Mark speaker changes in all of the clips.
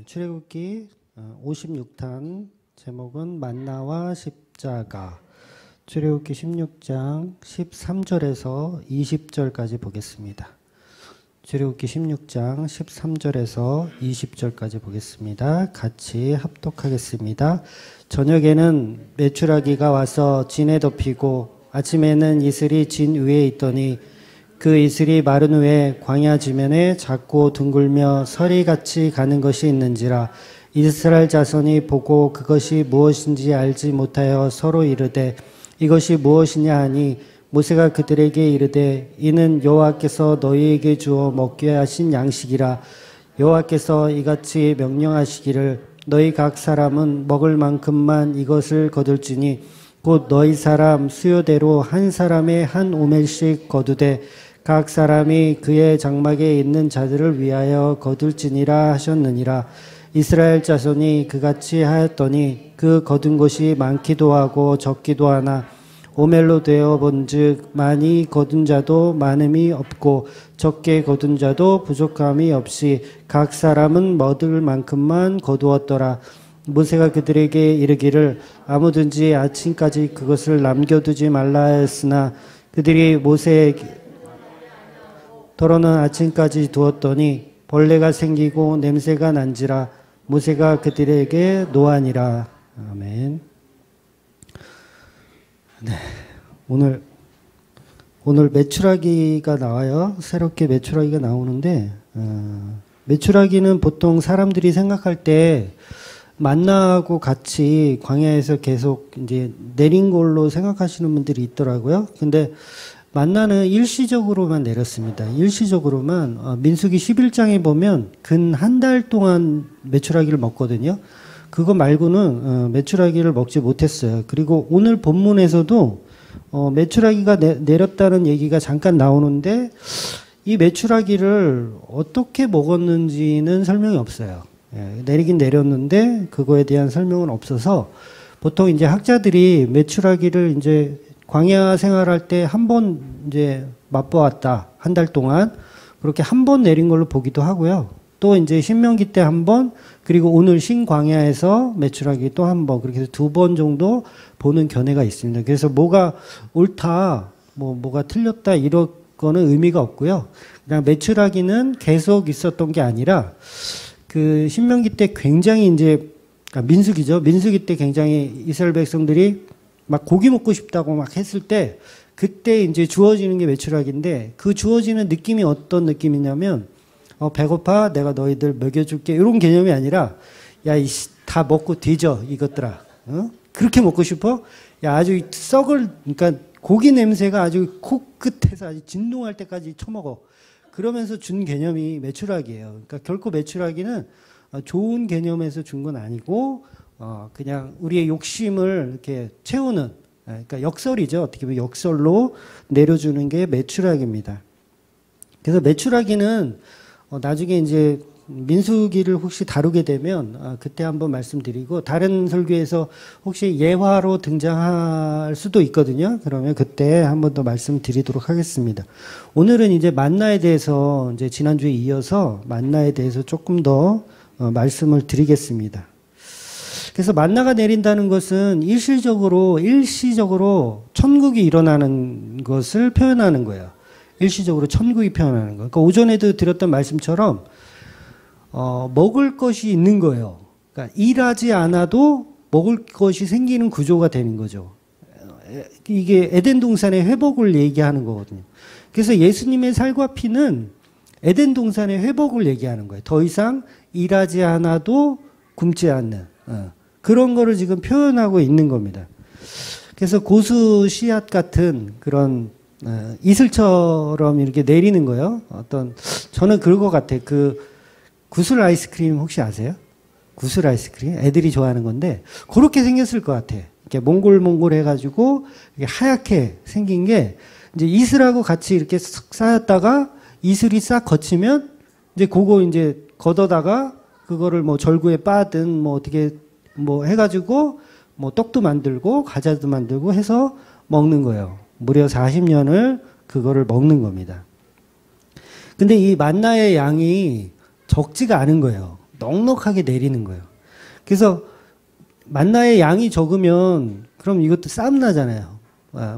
Speaker 1: 출애굽기 56탄 제목은 만나와 십자가. 출애굽기 16장 13절에서 20절까지 보겠습니다. 출애굽기 16장 13절에서 20절까지 보겠습니다. 같이 합독하겠습니다. 저녁에는 메추라기가 와서 진에 덮이고 아침에는 이슬이 진 위에 있더니 그 이슬이 마른 후에 광야 지면에 작고 둥글며 서리같이 가는 것이 있는지라 이스라엘 자손이 보고 그것이 무엇인지 알지 못하여 서로 이르되 이것이 무엇이냐 하니 모세가 그들에게 이르되 이는 여호와께서 너희에게 주어 먹게 하신 양식이라 여호와께서 이같이 명령하시기를 너희 각 사람은 먹을 만큼만 이것을 거둘지니 곧 너희 사람 수요대로 한 사람에 한 오멜씩 거두되 각 사람이 그의 장막에 있는 자들을 위하여 거둘지니라 하셨느니라. 이스라엘 자손이 그같이 하였더니 그 거둔 것이 많기도 하고 적기도 하나 오멜로 되어 본즉 많이 거둔 자도 많음이 없고 적게 거둔 자도 부족함이 없이 각 사람은 먹을 만큼만 거두었더라. 모세가 그들에게 이르기를 아무든지 아침까지 그것을 남겨두지 말라 했으나 그들이 모세에게 더러는 아침까지 두었더니 벌레가 생기고 냄새가 난지라 모세가 그들에게 노하니라. 아멘. 네, 오늘 메추라기가 나와요. 새롭게 메추라기가 나오는데 메추라기는 보통 사람들이 생각할 때 만나하고 같이 광야에서 계속 이제 내린 걸로 생각하시는 분들이 있더라고요. 근데 만나는 일시적으로만 내렸습니다. 일시적으로만. 민수기 11장에 보면 근 한 달 동안 메추라기를 먹거든요. 그거 말고는 메추라기를 먹지 못했어요. 그리고 오늘 본문에서도 메추라기가 내렸다는 얘기가 잠깐 나오는데 이 메추라기를 어떻게 먹었는지는 설명이 없어요. 내리긴 내렸는데 그거에 대한 설명은 없어서 보통 이제 학자들이 메추라기를 이제 광야 생활할 때 한 번 이제 맛보았다. 한 달 동안. 그렇게 한 번 내린 걸로 보기도 하고요. 또 이제 신명기 때 한 번, 그리고 오늘 신광야에서 메추라기 또 한 번, 그렇게 해서 두 번 정도 보는 견해가 있습니다. 그래서 뭐가 옳다, 뭐가 틀렸다, 이런 거는 의미가 없고요. 그냥 메추라기는 계속 있었던 게 아니라, 그 신명기 때 굉장히 이제, 민수기죠. 민수기 때 굉장히 이스라엘 백성들이 막 고기 먹고 싶다고 막 했을 때 그때 이제 주어지는 게 메추라기인데 그 주어지는 느낌이 어떤 느낌이냐면 배고파 내가 너희들 먹여줄게 이런 개념이 아니라 야 이씨 다 먹고 뒤져 이것들아 그렇게 먹고 싶어? 야 아주 썩을 그러니까 고기 냄새가 아주 코끝에서 아주 진동할 때까지 처먹어 그러면서 준 개념이 메추라기예요. 그러니까 결코 메추라기는 좋은 개념에서 준 건 아니고 그냥 우리의 욕심을 이렇게 채우는, 그러니까 역설이죠. 어떻게 보면 역설로 내려주는 게 메추라기입니다. 그래서 메추라기는 나중에 이제 민수기를 혹시 다루게 되면 그때 한번 말씀드리고 다른 설교에서 혹시 예화로 등장할 수도 있거든요. 그러면 그때 한번 더 말씀드리도록 하겠습니다. 오늘은 이제 만나에 대해서 이제 지난주에 이어서 만나에 대해서 조금 더 말씀을 드리겠습니다. 그래서 만나가 내린다는 것은 일시적으로 천국이 일어나는 것을 표현하는 거예요. 일시적으로 천국이 표현하는 거. 그러니까 오전에도 드렸던 말씀처럼 먹을 것이 있는 거예요. 그러니까 일하지 않아도 먹을 것이 생기는 구조가 되는 거죠. 이게 에덴 동산의 회복을 얘기하는 거거든요. 그래서 예수님의 살과 피는 에덴 동산의 회복을 얘기하는 거예요. 더 이상 일하지 않아도 굶지 않는 그런 거를 지금 표현하고 있는 겁니다. 그래서 고수 씨앗 같은 그런 이슬처럼 이렇게 내리는 거예요. 저는 그럴 것 같아요. 그 구슬 아이스크림 혹시 아세요? 구슬 아이스크림? 애들이 좋아하는 건데 그렇게 생겼을 것 같아. 이렇게 몽골몽골 해가지고 이렇게 하얗게 생긴 게 이제 이슬하고 같이 이렇게 쌓였다가 이슬이 싹 거치면 이제 그거 이제 걷어다가 그거를 뭐 절구에 빠든 뭐 어떻게 뭐 해가지고 뭐 떡도 만들고 과자도 만들고 해서 먹는 거예요. 무려 40년을 그거를 먹는 겁니다. 근데 이 만나의 양이 적지가 않은 거예요. 넉넉하게 내리는 거예요. 그래서 만나의 양이 적으면 그럼 이것도 싸움 나잖아요.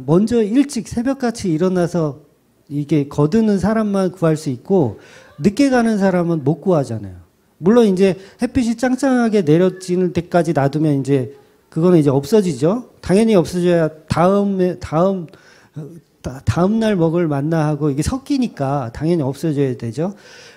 Speaker 1: 먼저 일찍 새벽같이 일어나서 이게 거두는 사람만 구할 수 있고 늦게 가는 사람은 못 구하잖아요. 물론 이제 햇빛이 짱짱하게 내려지는 때까지 놔두면 이제 그거는 이제 없어지죠. 당연히 없어져야 다음 날 먹을 만나하고 이게 섞이니까 당연히 없어져야 되죠.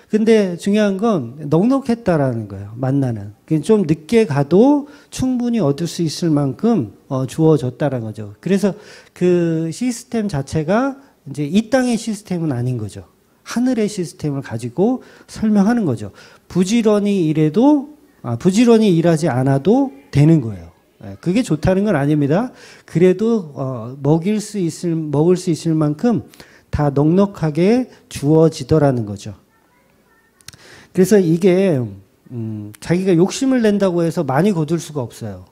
Speaker 1: 근데 중요한 건 넉넉했다라는 거예요. 만나는. 좀 늦게 가도 충분히 얻을 수 있을 만큼 주어졌다는 거죠. 그래서 그 시스템 자체가 이제 이 땅의 시스템은 아닌 거죠. 하늘의 시스템을 가지고 설명하는 거죠. 부지런히 일하지 않아도 되는 거예요. 그게 좋다는 건 아닙니다. 그래도 먹을 수 있을 만큼 다 넉넉하게 주어지더라는 거죠. 그래서 이게 자기가 욕심을 낸다고 해서 많이 거둘 수가 없어요.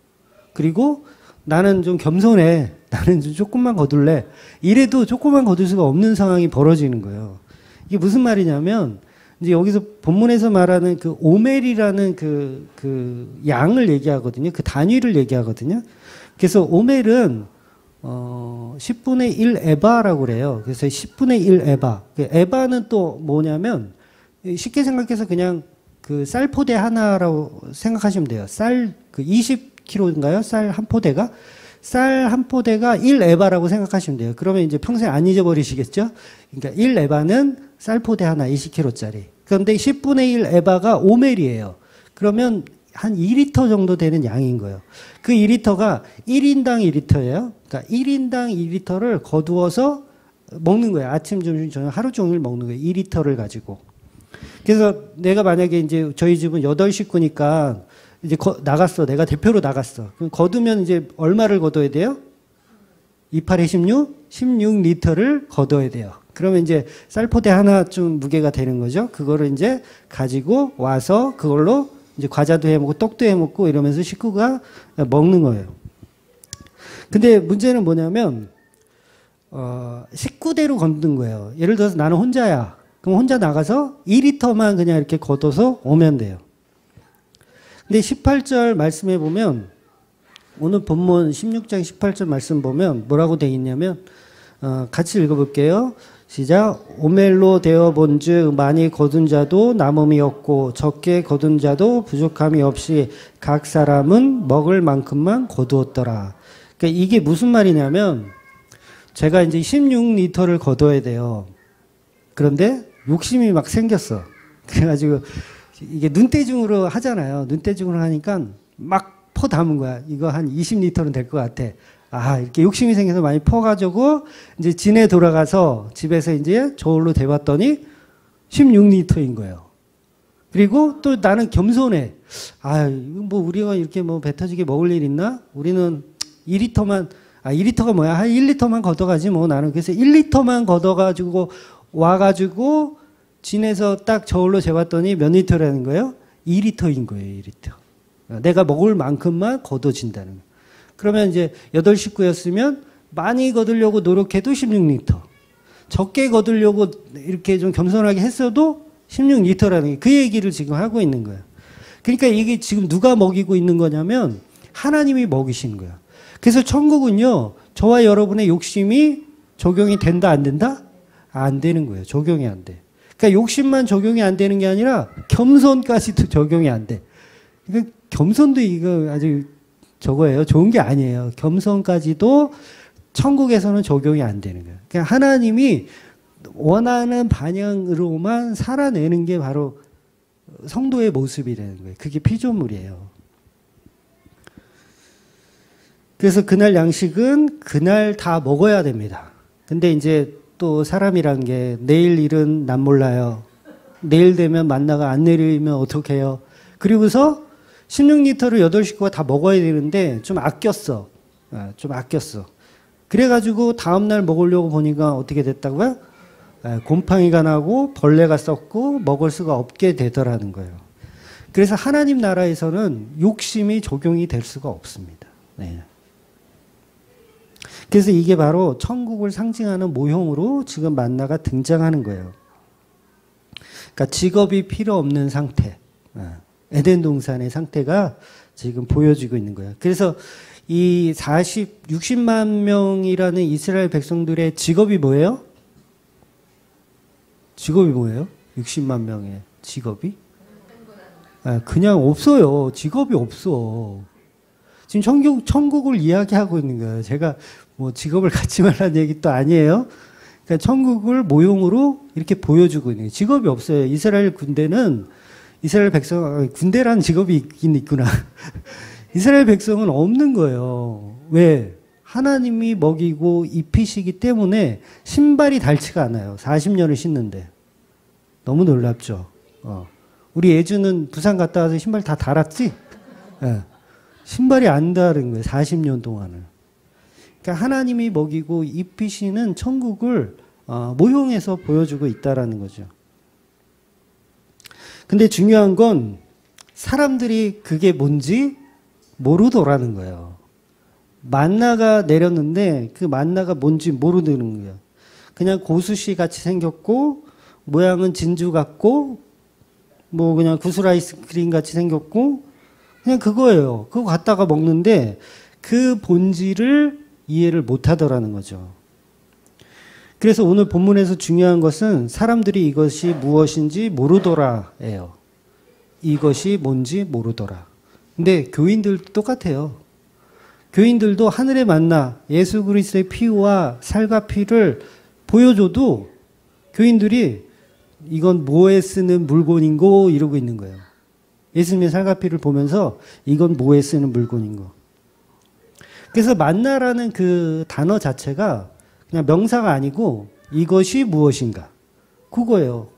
Speaker 1: 그리고 나는 좀 겸손해. 나는 좀 조금만 거둘래. 이래도 조금만 거둘 수가 없는 상황이 벌어지는 거예요. 이게 무슨 말이냐면 이제 여기서 본문에서 말하는 그 오멜이라는 그 양을 얘기하거든요. 그 단위를 얘기하거든요. 그래서 오멜은 10분의 1 에바라고 그래요. 그래서 10분의 1 에바. 그 에바는 또 뭐냐면 쉽게 생각해서 그냥 그 쌀포대 하나라고 생각하시면 돼요. 쌀 그 20kg인가요? 쌀 한 포대가? 쌀 한 포대가 1 에바라고 생각하시면 돼요. 그러면 이제 평생 안 잊어버리시겠죠? 그러니까 1 에바는 쌀 포대 하나 20kg짜리. 그런데 10분의 1 에바가 오멜이에요. 그러면 한 2리터 정도 되는 양인 거예요. 그 2리터가 1인당 2리터예요. 그러니까 1인당 2리터를 거두어서 먹는 거예요. 아침, 점심, 저녁 하루 종일 먹는 거예요. 2리터를 가지고. 그래서 내가 만약에 이제 저희 집은 8식구니까 이제 나갔어. 내가 대표로 나갔어. 그럼 거두면 이제 얼마를 거둬야 돼요? 28에 16리터를 거둬야 돼요. 그러면 이제 쌀포대 하나쯤 무게가 되는 거죠. 그거를 이제 가지고 와서 그걸로 이제 과자도 해 먹고 떡도 해 먹고 이러면서 식구가 먹는 거예요. 근데 문제는 뭐냐면 식구대로 걷는 거예요. 예를 들어서 나는 혼자야. 그럼 혼자 나가서 2리터만 그냥 이렇게 걷어서 오면 돼요. 근데 18절 말씀해 보면 오늘 본문 16장 18절 말씀 보면 뭐라고 되어 있냐면 같이 읽어볼게요. 시작. 오멜로 되어 본즉 많이 거둔 자도 남음이 없고 적게 거둔 자도 부족함이 없이 각 사람은 먹을 만큼만 거두었더라. 그러니까 이게 무슨 말이냐면 제가 이제 16리터를 거둬야 돼요. 그런데 욕심이 막 생겼어. 그래가지고 이게 눈대중으로 하잖아요. 눈대중으로 하니까 막 퍼 담은 거야. 이거 한 20리터는 될 것 같아. 이렇게 욕심이 생겨서 많이 퍼가지고 이제 진에 돌아가서 집에서 이제 저울로 대봤더니 16리터인 거예요. 그리고 또 나는 겸손해. 뭐 우리가 이렇게 뭐 배 터지게 먹을 일 있나? 우리는 2리터만, 2리터가 뭐야? 한 1리터만 걷어가지 뭐 나는. 그래서 1리터만 걷어가지고 와가지고 진에서 딱 저울로 재봤더니 몇 리터라는 거예요? 2리터인 거예요, 2리터. 내가 먹을 만큼만 걷어진다는 거예요. 그러면 이제 8식구였으면 많이 거두려고 노력해도 16리터. 적게 거두려고 이렇게 좀 겸손하게 했어도 16리터라는 게 그 얘기를 지금 하고 있는 거예요. 그러니까 이게 지금 누가 먹이고 있는 거냐면 하나님이 먹이시는 거예요. 그래서 천국은요, 저와 여러분의 욕심이 적용이 된다, 안 된다? 안 되는 거예요. 적용이 안 돼. 그러니까 욕심만 적용이 안 되는 게 아니라 겸손까지도 적용이 안 돼. 그러니까 겸손도 이거 아주 저거예요. 좋은 게 아니에요. 겸손까지도 천국에서는 적용이 안 되는 거예요. 그러니까 하나님이 원하는 방향으로만 살아내는 게 바로 성도의 모습이라는 거예요. 그게 피조물이에요. 그래서 그날 양식은 그날 다 먹어야 됩니다. 근데 이제 또 사람이란 게 내일 일은 난 몰라요. 내일 되면 만나가 안 내리면 어떡해요. 그리고서 16리터를 8식구가 다 먹어야 되는데 좀 아꼈어. 좀 아꼈어. 그래가지고 다음날 먹으려고 보니까 어떻게 됐다고요? 곰팡이가 나고 벌레가 썩고 먹을 수가 없게 되더라는 거예요. 그래서 하나님 나라에서는 욕심이 적용이 될 수가 없습니다. 네. 그래서 이게 바로 천국을 상징하는 모형으로 지금 만나가 등장하는 거예요. 그러니까 직업이 필요 없는 상태. 에덴 동산의 상태가 지금 보여지고 있는 거예요. 그래서 이 60만 명이라는 이스라엘 백성들의 직업이 뭐예요? 직업이 뭐예요? 60만 명의 직업이? 그냥 없어요. 직업이 없어. 지금 천국을 이야기하고 있는 거예요. 제가 뭐 직업을 갖지 말라는 얘기도 아니에요. 그러니까 천국을 모형으로 이렇게 보여주고 있는 거예요. 직업이 없어요. 이스라엘 군대는, 이스라엘 백성, 군대라는 직업이 있긴 있구나. 이스라엘 백성은 없는 거예요. 왜? 하나님이 먹이고 입히시기 때문에 신발이 닳지가 않아요. 40년을 신는데. 너무 놀랍죠? 우리 예주는 부산 갔다 와서 신발 다 닳았지? 네. 신발이 안 닳은 거예요. 40년 동안을. 그러니까 하나님이 먹이고 입히시는 천국을 모형해서 보여주고 있다라는 거죠. 근데 중요한 건 사람들이 그게 뭔지 모르더라는 거예요. 만나가 내렸는데 그 만나가 뭔지 모르는 거예요. 그냥 고수씨 같이 생겼고 모양은 진주 같고 뭐 그냥 구슬 아이스크림 같이 생겼고 그냥 그거예요. 그거 갖다가 먹는데 그 본질을 이해를 못 하더라는 거죠. 그래서 오늘 본문에서 중요한 것은 사람들이 이것이 무엇인지 모르더라예요. 이것이 뭔지 모르더라. 근데 교인들도 똑같아요. 교인들도 하늘의 만나, 예수 그리스도의 피와 살과 피를 보여줘도 교인들이 이건 뭐에 쓰는 물건인고 이러고 있는 거예요. 예수님의 살과 피를 보면서 이건 뭐에 쓰는 물건인고. 그래서 만나라는 그 단어 자체가 그냥 명사가 아니고 이것이 무엇인가. 그거예요.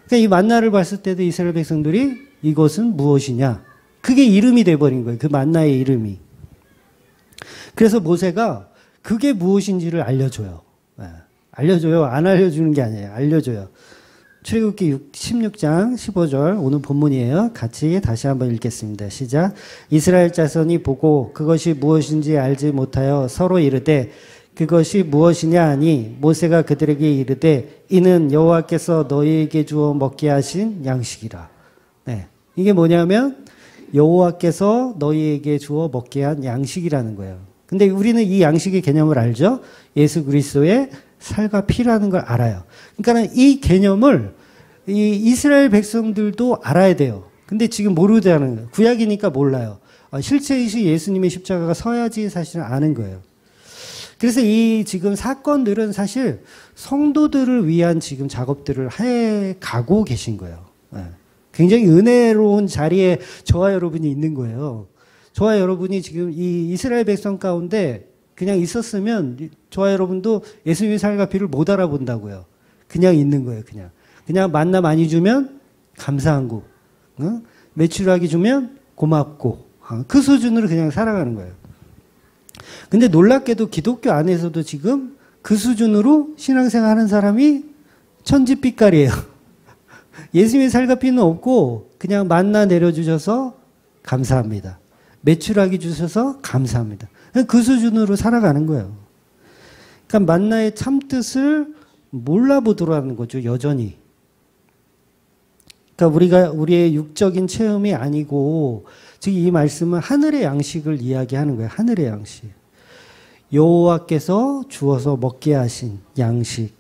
Speaker 1: 그러니까 이 만나를 봤을 때도 이스라엘 백성들이 이것은 무엇이냐. 그게 이름이 돼버린 거예요. 그 만나의 이름이. 그래서 모세가 그게 무엇인지를 알려줘요. 알려줘요. 안 알려주는 게 아니에요. 알려줘요. 출애굽기 16장 15절 오늘 본문이에요. 같이 다시 한번 읽겠습니다. 시작. 이스라엘 자손이 보고 그것이 무엇인지 알지 못하여 서로 이르되 그것이 무엇이냐 하니 모세가 그들에게 이르되 이는 여호와께서 너희에게 주어 먹게 하신 양식이라. 네. 이게 뭐냐면 여호와께서 너희에게 주어 먹게 한 양식이라는 거예요. 근데 우리는 이 양식의 개념을 알죠? 예수 그리스도의 살과 피라는 걸 알아요. 그러니까 이 개념을 이 이스라엘 백성들도 알아야 돼요. 근데 지금 모르다는 거예요. 구약이니까 몰라요. 실체이시 예수님의 십자가가 서야지 사실은 아는 거예요. 그래서 이 지금 사건들은 사실 성도들을 위한 지금 작업들을 해 가고 계신 거예요. 굉장히 은혜로운 자리에 저와 여러분이 있는 거예요. 저와 여러분이 지금 이 이스라엘 백성 가운데 그냥 있었으면 저와 여러분도 예수님의 살과 피를 못 알아본다고요. 그냥 있는 거예요. 그냥 만나 많이 주면 감사한 거, 매출하기 주면 고맙고 그 수준으로 그냥 살아가는 거예요. 근데 놀랍게도 기독교 안에서도 지금 그 수준으로 신앙생활 하는 사람이 천지빛깔이에요. 예수님의 살과 피는 없고 그냥 만나 내려주셔서 감사합니다. 매출하기 주셔서 감사합니다. 그 수준으로 살아가는 거예요. 그러니까 만나의 참뜻을 몰라보더라는 거죠. 여전히. 그러니까 우리의 육적인 체험이 아니고 지금 이 말씀은 하늘의 양식을 이야기하는 거예요. 하늘의 양식. 여호와께서 주어서 먹게 하신 양식.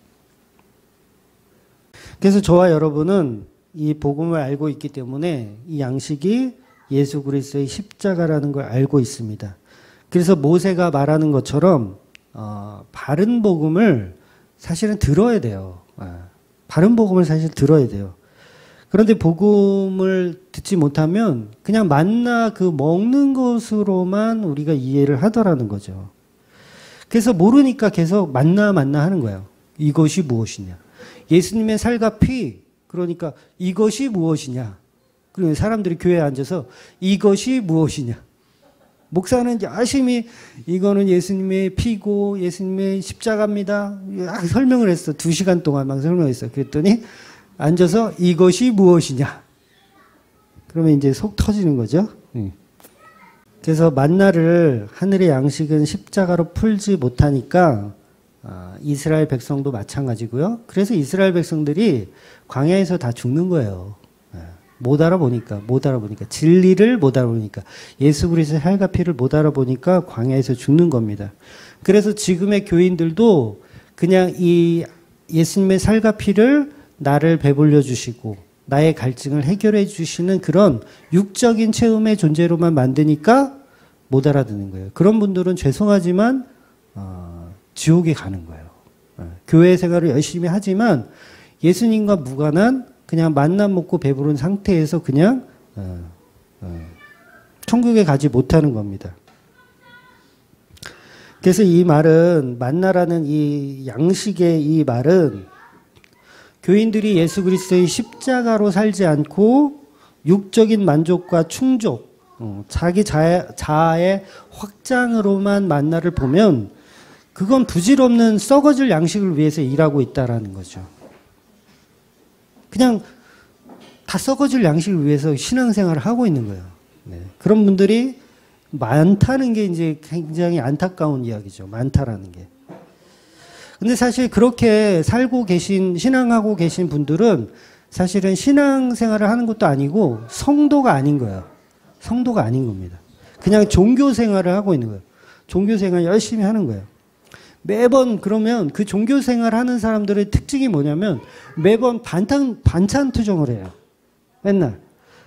Speaker 1: 그래서 저와 여러분은 이 복음을 알고 있기 때문에 이 양식이 예수 그리스도의 십자가라는 걸 알고 있습니다. 그래서 모세가 말하는 것처럼 바른 복음을 사실은 들어야 돼요. 바른 복음을 사실 들어야 돼요. 그런데 복음을 듣지 못하면 그냥 만나 그 먹는 것으로만 우리가 이해를 하더라는 거죠. 그래서 모르니까 계속 만나 하는 거예요. 이것이 무엇이냐. 예수님의 살과 피, 그러니까 이것이 무엇이냐. 그리고 사람들이 교회에 앉아서 이것이 무엇이냐. 목사는 열심히 이거는 예수님의 피고 예수님의 십자가입니다. 설명을 했어. 2시간 동안 막 설명했어. 그랬더니 앉아서 이것이 무엇이냐. 그러면 이제 속 터지는 거죠. 그래서 만나를 하늘의 양식은 십자가로 풀지 못하니까 이스라엘 백성도 마찬가지고요. 그래서 이스라엘 백성들이 광야에서 다 죽는 거예요. 못 알아보니까 진리를 못 알아보니까 예수 그리스도의 살과 피를 못 알아보니까 광야에서 죽는 겁니다. 그래서 지금의 교인들도 그냥 이 예수님의 살과 피를 나를 배불려 주시고 나의 갈증을 해결해 주시는 그런 육적인 체험의 존재로만 만드니까 못 알아듣는 거예요. 그런 분들은 죄송하지만 지옥에 가는 거예요. 교회 생활을 열심히 하지만 예수님과 무관한 그냥 만나 먹고 배부른 상태에서 그냥 천국에 가지 못하는 겁니다. 그래서 이 말은 만나라는 이 양식의 이 말은 교인들이 예수 그리스도의 십자가로 살지 않고 육적인 만족과 충족, 자기 자아의 확장으로만 만나를 보면 그건 부질없는 썩어질 양식을 위해서 일하고 있다라는 거죠. 그냥 다 썩어질 양식을 위해서 신앙생활을 하고 있는 거예요. 네. 그런 분들이 많다는 게 이제 굉장히 안타까운 이야기죠. 많다라는 게. 근데 사실 그렇게 살고 계신, 신앙하고 계신 분들은 사실은 신앙생활을 하는 것도 아니고 성도가 아닌 거예요. 성도가 아닌 겁니다. 그냥 종교생활을 하고 있는 거예요. 종교생활 열심히 하는 거예요. 매번 그러면 그 종교생활 하는 사람들의 특징이 뭐냐면 매번 반찬 투정을 해요. 맨날.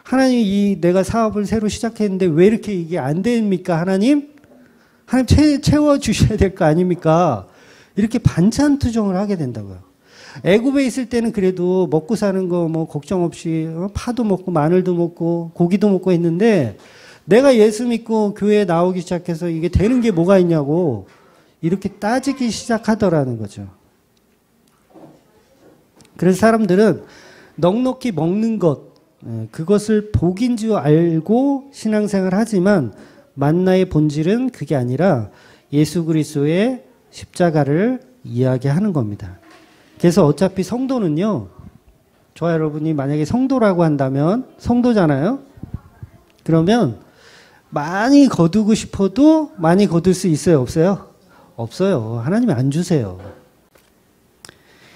Speaker 1: 하나님 내가 사업을 새로 시작했는데 왜 이렇게 이게 안 됩니까? 하나님 채워주셔야 될 거 아닙니까? 이렇게 반찬 투정을 하게 된다고요. 애굽에 있을 때는 그래도 먹고 사는 거 뭐 걱정 없이 파도 먹고 마늘도 먹고 고기도 먹고 했는데 내가 예수 믿고 교회에 나오기 시작해서 이게 되는 게 뭐가 있냐고 이렇게 따지기 시작하더라는 거죠. 그래서 사람들은 넉넉히 먹는 것, 그것을 복인 줄 알고 신앙생활을 하지만 만나의 본질은 그게 아니라 예수 그리스도의 십자가를 이야기하는 겁니다. 그래서 어차피 성도는요, 저와 여러분이 만약에 성도라고 한다면, 성도잖아요? 그러면 많이 거두고 싶어도 많이 거둘 수 있어요? 없어요? 없어요. 하나님이 안 주세요.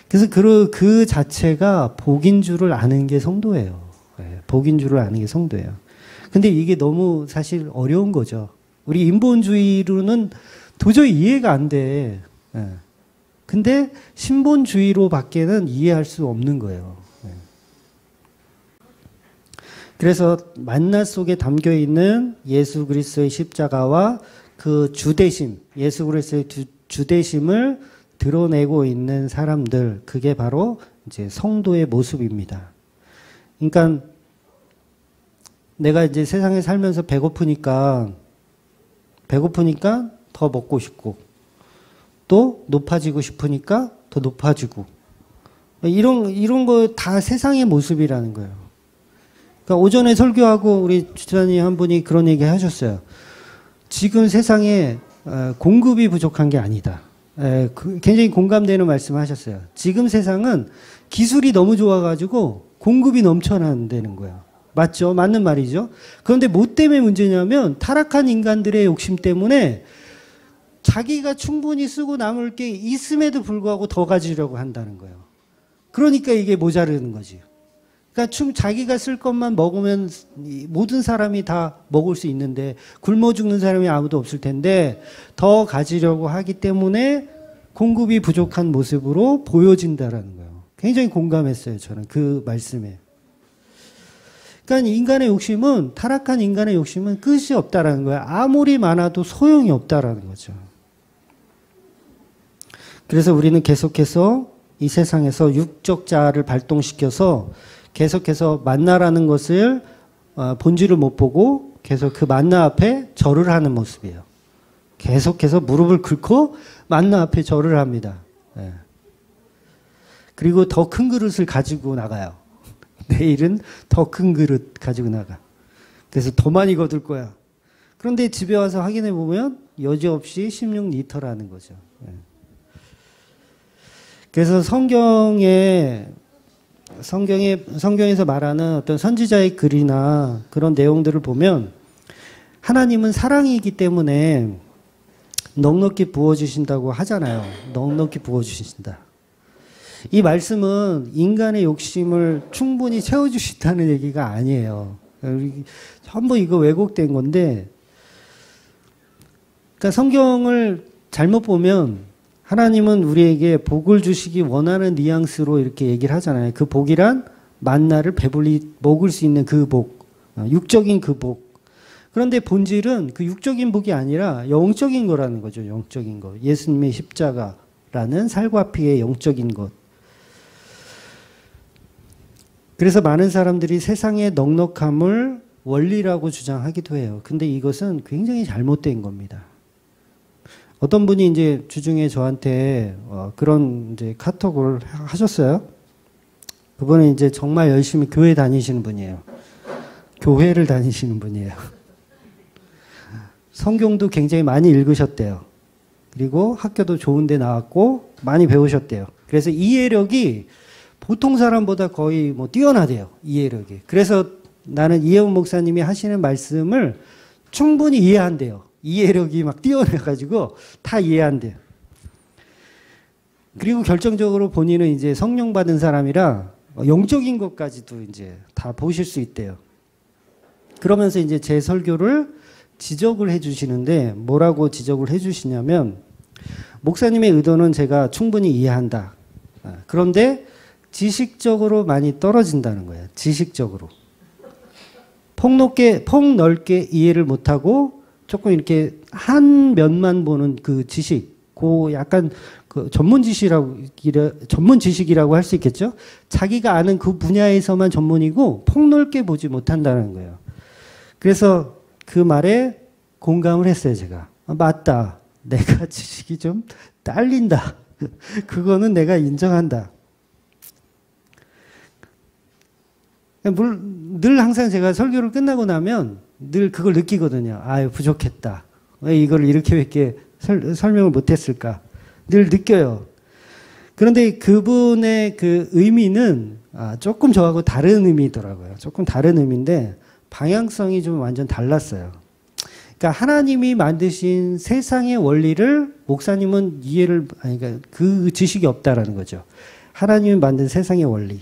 Speaker 1: 그래서 그 자체가 복인 줄을 아는 게 성도예요. 복인 줄을 아는 게 성도예요. 근데 이게 너무 사실 어려운 거죠. 우리 인본주의로는 도저히 이해가 안 돼. 근데 신본주의로 밖에는 이해할 수 없는 거예요. 그래서 만나 속에 담겨 있는 예수 그리스도의 십자가와 그 주대심, 예수 그리스도의 주대심을 드러내고 있는 사람들, 그게 바로 이제 성도의 모습입니다. 그러니까 내가 이제 세상에 살면서 배고프니까 더 먹고 싶고 또 높아지고 싶으니까 더 높아지고 이런 거 다 세상의 모습이라는 거예요. 그러니까 오전에 설교하고 우리 주차님 한 분이 그런 얘기 하셨어요. 지금 세상에 공급이 부족한 게 아니다. 굉장히 공감되는 말씀을 하셨어요. 지금 세상은 기술이 너무 좋아가지고 공급이 넘쳐난다는 거예요. 맞죠? 맞는 말이죠. 그런데 뭐 때문에 문제냐면 타락한 인간들의 욕심 때문에 자기가 충분히 쓰고 남을 게 있음에도 불구하고 더 가지려고 한다는 거예요. 그러니까 이게 모자르는 거지. 그러니까 자기가 쓸 것만 먹으면 모든 사람이 다 먹을 수 있는데 굶어 죽는 사람이 아무도 없을 텐데 더 가지려고 하기 때문에 공급이 부족한 모습으로 보여진다라는 거예요. 굉장히 공감했어요. 저는 그 말씀에. 그러니까 인간의 욕심은, 타락한 인간의 욕심은 끝이 없다라는 거예요. 아무리 많아도 소용이 없다라는 거죠. 그래서 우리는 계속해서 이 세상에서 육적 자아를 발동시켜서 계속해서 만나라는 것을 본질을 못 보고 계속 그 만나 앞에 절을 하는 모습이에요. 계속해서 무릎을 꿇고 만나 앞에 절을 합니다. 그리고 더 큰 그릇을 가지고 나가요. 내일은 더 큰 그릇 가지고 나가. 그래서 더 많이 거둘 거야. 그런데 집에 와서 확인해 보면 여지없이 16리터라는 거죠. 그래서 성경에서 말하는 어떤 선지자의 글이나 그런 내용들을 보면 하나님은 사랑이기 때문에 넉넉히 부어주신다고 하잖아요. 넉넉히 부어주신다. 이 말씀은 인간의 욕심을 충분히 채워주신다는 얘기가 아니에요. 전부 이거 왜곡된 건데, 그러니까 성경을 잘못 보면 하나님은 우리에게 복을 주시기 원하는 뉘앙스로 이렇게 얘기를 하잖아요. 그 복이란 만나를 배불리 먹을 수 있는 그 복, 육적인 그 복. 그런데 본질은 그 육적인 복이 아니라 영적인 거라는 거죠. 영적인 것. 예수님의 십자가라는 살과 피의 영적인 것. 그래서 많은 사람들이 세상의 넉넉함을 원리라고 주장하기도 해요. 근데 이것은 굉장히 잘못된 겁니다. 어떤 분이 이제 주중에 저한테 그런 이제 카톡을 하셨어요. 그분은 이제 정말 열심히 교회 다니시는 분이에요. 교회를 다니시는 분이에요. 성경도 굉장히 많이 읽으셨대요. 그리고 학교도 좋은 데 나왔고 많이 배우셨대요. 그래서 이해력이 보통 사람보다 거의 뭐 뛰어나대요. 이해력이. 그래서 나는 이혜원 목사님이 하시는 말씀을 충분히 이해한대요. 이해력이 막 뛰어나가지고 다 이해한대요. 그리고 결정적으로 본인은 이제 성령 받은 사람이라 영적인 것까지도 이제 다 보실 수 있대요. 그러면서 이제 제 설교를 지적을 해 주시는데 뭐라고 지적을 해 주시냐면 목사님의 의도는 제가 충분히 이해한다. 그런데 지식적으로 많이 떨어진다는 거예요. 지식적으로. 폭넓게 이해를 못하고 조금 이렇게 한 면만 보는 그 지식, 그 약간 그 전문 지식이라고 할 수 있겠죠? 자기가 아는 그 분야에서만 전문이고 폭넓게 보지 못한다는 거예요. 그래서 그 말에 공감을 했어요, 제가. 맞다. 내가 지식이 좀 딸린다. 그거는 내가 인정한다. 늘 항상 제가 설교를 끝나고 나면 늘 그걸 느끼거든요. 아유, 부족했다. 왜 이걸 이렇게 설명을 못했을까? 늘 느껴요. 그런데 그분의 그 의미는 조금 저하고 다른 의미더라고요. 조금 다른 의미인데 방향성이 좀 완전 달랐어요. 그러니까 하나님이 만드신 세상의 원리를 목사님은 그러니까 그 지식이 없다라는 거죠. 하나님이 만든 세상의 원리.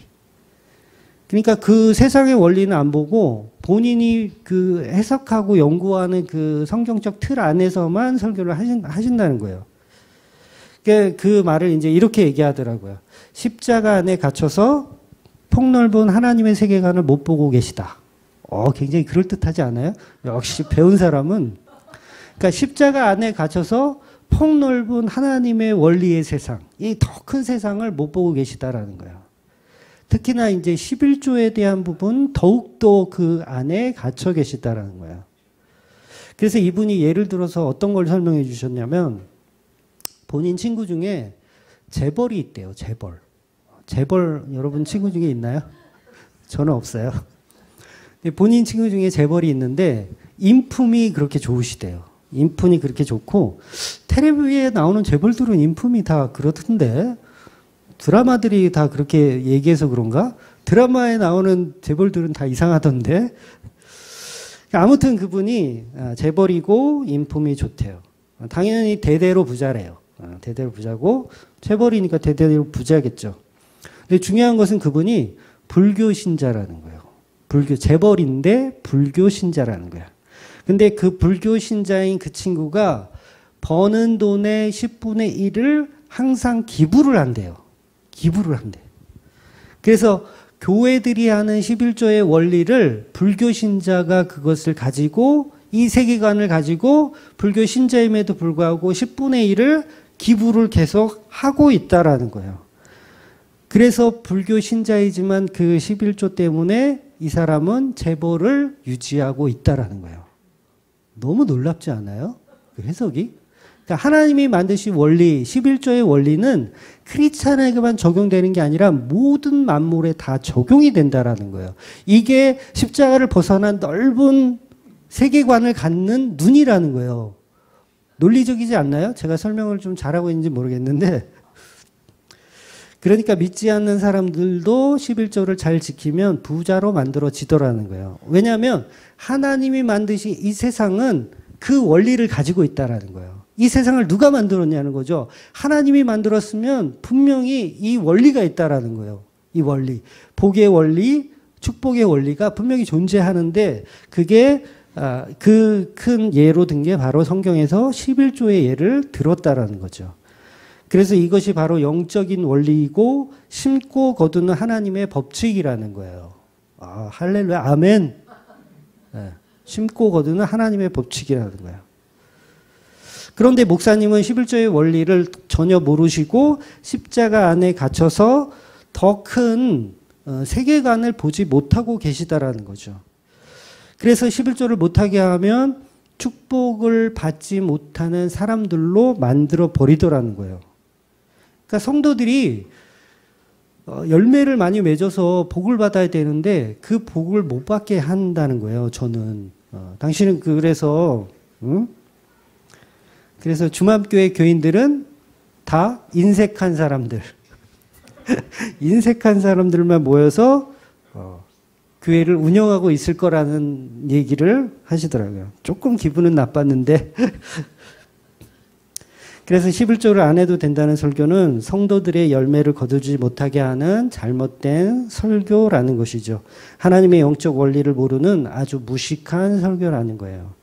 Speaker 1: 그러니까 그 세상의 원리는 안 보고 본인이 그 해석하고 연구하는 그 성경적 틀 안에서만 설교를 하신다는 거예요. 그 말을 이제 이렇게 얘기하더라고요. 십자가 안에 갇혀서 폭넓은 하나님의 세계관을 못 보고 계시다. 굉장히 그럴듯하지 않아요? 역시 배운 사람은. 그러니까 십자가 안에 갇혀서 폭넓은 하나님의 원리의 세상, 이 더 큰 세상을 못 보고 계시다라는 거예요. 특히나 이제 11조에 대한 부분 더욱더 그 안에 갇혀 계시다라는 거예요. 그래서 이분이 예를 들어서 어떤 걸 설명해 주셨냐면 본인 친구 중에 재벌이 있대요. 재벌 여러분 친구 중에 있나요? 저는 없어요. 본인 친구 중에 재벌이 있는데 인품이 그렇게 좋으시대요. 인품이 그렇게 좋고 텔레비에 나오는 재벌들은 인품이 다 그렇던데 드라마들이 다 그렇게 얘기해서 그런가? 드라마에 나오는 재벌들은 다 이상하던데. 아무튼 그분이 재벌이고 인품이 좋대요. 당연히 대대로 부자래요. 대대로 부자고 재벌이니까 대대로 부자겠죠. 근데 중요한 것은 그분이 불교 신자라는 거예요. 재벌인데 불교 신자라는 거야. 근데 그 불교 신자인 그 친구가 버는 돈의 10분의 1을 항상 기부를 한대요. 그래서 교회들이 하는 11조의 원리를 불교 신자가 그것을 가지고 이 세계관을 가지고 불교 신자임에도 불구하고 10분의 1을 기부를 계속 하고 있다라는 거예요. 그래서 불교 신자이지만 그 11조 때문에 이 사람은 재벌을 유지하고 있다라는 거예요. 너무 놀랍지 않아요? 그 해석이? 그러니까 하나님이 만드신 원리, 11조의 원리는 크리스찬에게만 적용되는 게 아니라 모든 만물에 다 적용이 된다라는 거예요. 이게 십자가를 벗어난 넓은 세계관을 갖는 눈이라는 거예요. 논리적이지 않나요? 제가 설명을 좀 잘하고 있는지 모르겠는데 그러니까 믿지 않는 사람들도 11조를 잘 지키면 부자로 만들어지더라는 거예요. 왜냐하면 하나님이 만드신 이 세상은 그 원리를 가지고 있다라는 거예요. 이 세상을 누가 만들었냐는 거죠. 하나님이 만들었으면 분명히 이 원리가 있다라는 거예요. 이 원리. 복의 원리, 축복의 원리가 분명히 존재하는데 그게 그 큰 예로 든 게 바로 성경에서 11조의 예를 들었다라는 거죠. 그래서 이것이 바로 영적인 원리이고 심고 거두는 하나님의 법칙이라는 거예요. 할렐루야, 아멘. 네. 심고 거두는 하나님의 법칙이라는 거예요. 그런데 목사님은 11조의 원리를 전혀 모르시고 십자가 안에 갇혀서 더 큰 세계관을 보지 못하고 계시다라는 거죠. 그래서 11조를 못하게 하면 축복을 받지 못하는 사람들로 만들어 버리더라는 거예요. 그러니까 성도들이 열매를 많이 맺어서 복을 받아야 되는데 그 복을 못 받게 한다는 거예요. 저는 당신은 그래서 그래서 주맘교회 교인들은 다 인색한 사람들 인색한 사람들만 모여서 교회를 운영하고 있을 거라는 얘기를 하시더라고요. 조금 기분은 나빴는데 그래서 11조를 안 해도 된다는 설교는 성도들의 열매를 거두지 못하게 하는 잘못된 설교라는 것이죠. 하나님의 영적 원리를 모르는 아주 무식한 설교라는 거예요.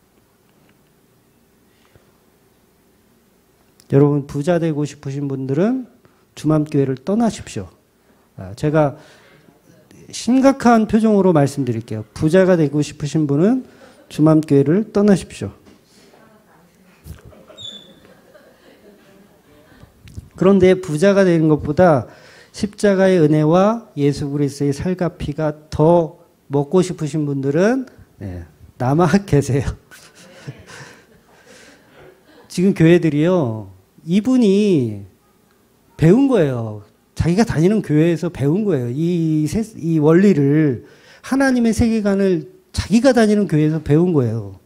Speaker 1: 여러분 부자 되고 싶으신 분들은 주맘교회를 떠나십시오. 제가 심각한 표정으로 말씀드릴게요. 부자가 되고 싶으신 분은 주맘교회를 떠나십시오. 그런데 부자가 되는 것보다 십자가의 은혜와 예수 그리스도의 살과 피가 더 먹고 싶으신 분들은 남아 계세요. 지금 교회들이요. 이분이 배운 거예요. 자기가 다니는 교회에서 배운 거예요. 이 원리를 하나님의 세계관을 자기가 다니는 교회에서 배운 거예요.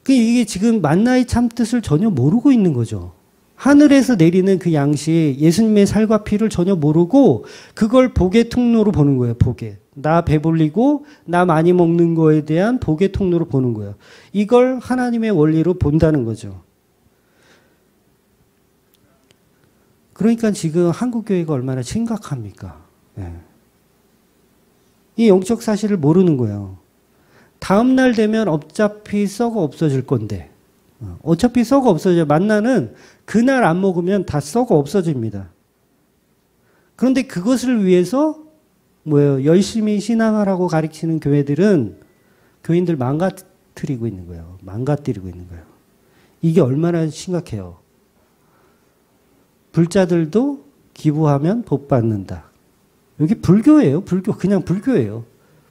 Speaker 1: 이게 지금 만나의 참 뜻을 전혀 모르고 있는 거죠. 하늘에서 내리는 그 양식, 예수님의 살과 피를 전혀 모르고 그걸 복의 통로로 보는 거예요. 복의. 나 배불리고 나 많이 먹는 거에 대한 복의 통로로 보는 거예요. 이걸 하나님의 원리로 본다는 거죠. 그러니까 지금 한국교회가 얼마나 심각합니까? 네. 이 영적 사실을 모르는 거예요. 다음 날 되면 어차피 썩어 없어질 건데 어차피 썩어 없어져요. 만나는 그날 안 먹으면 다 썩어 없어집니다. 그런데 그것을 위해서 열심히 신앙하라고 가르치는 교회들은 교인들 망가뜨리고 있는 거예요. 망가뜨리고 있는 거예요. 이게 얼마나 심각해요. 불자들도 기부하면 복 받는다. 여기 불교예요. 불교. 그냥 불교예요.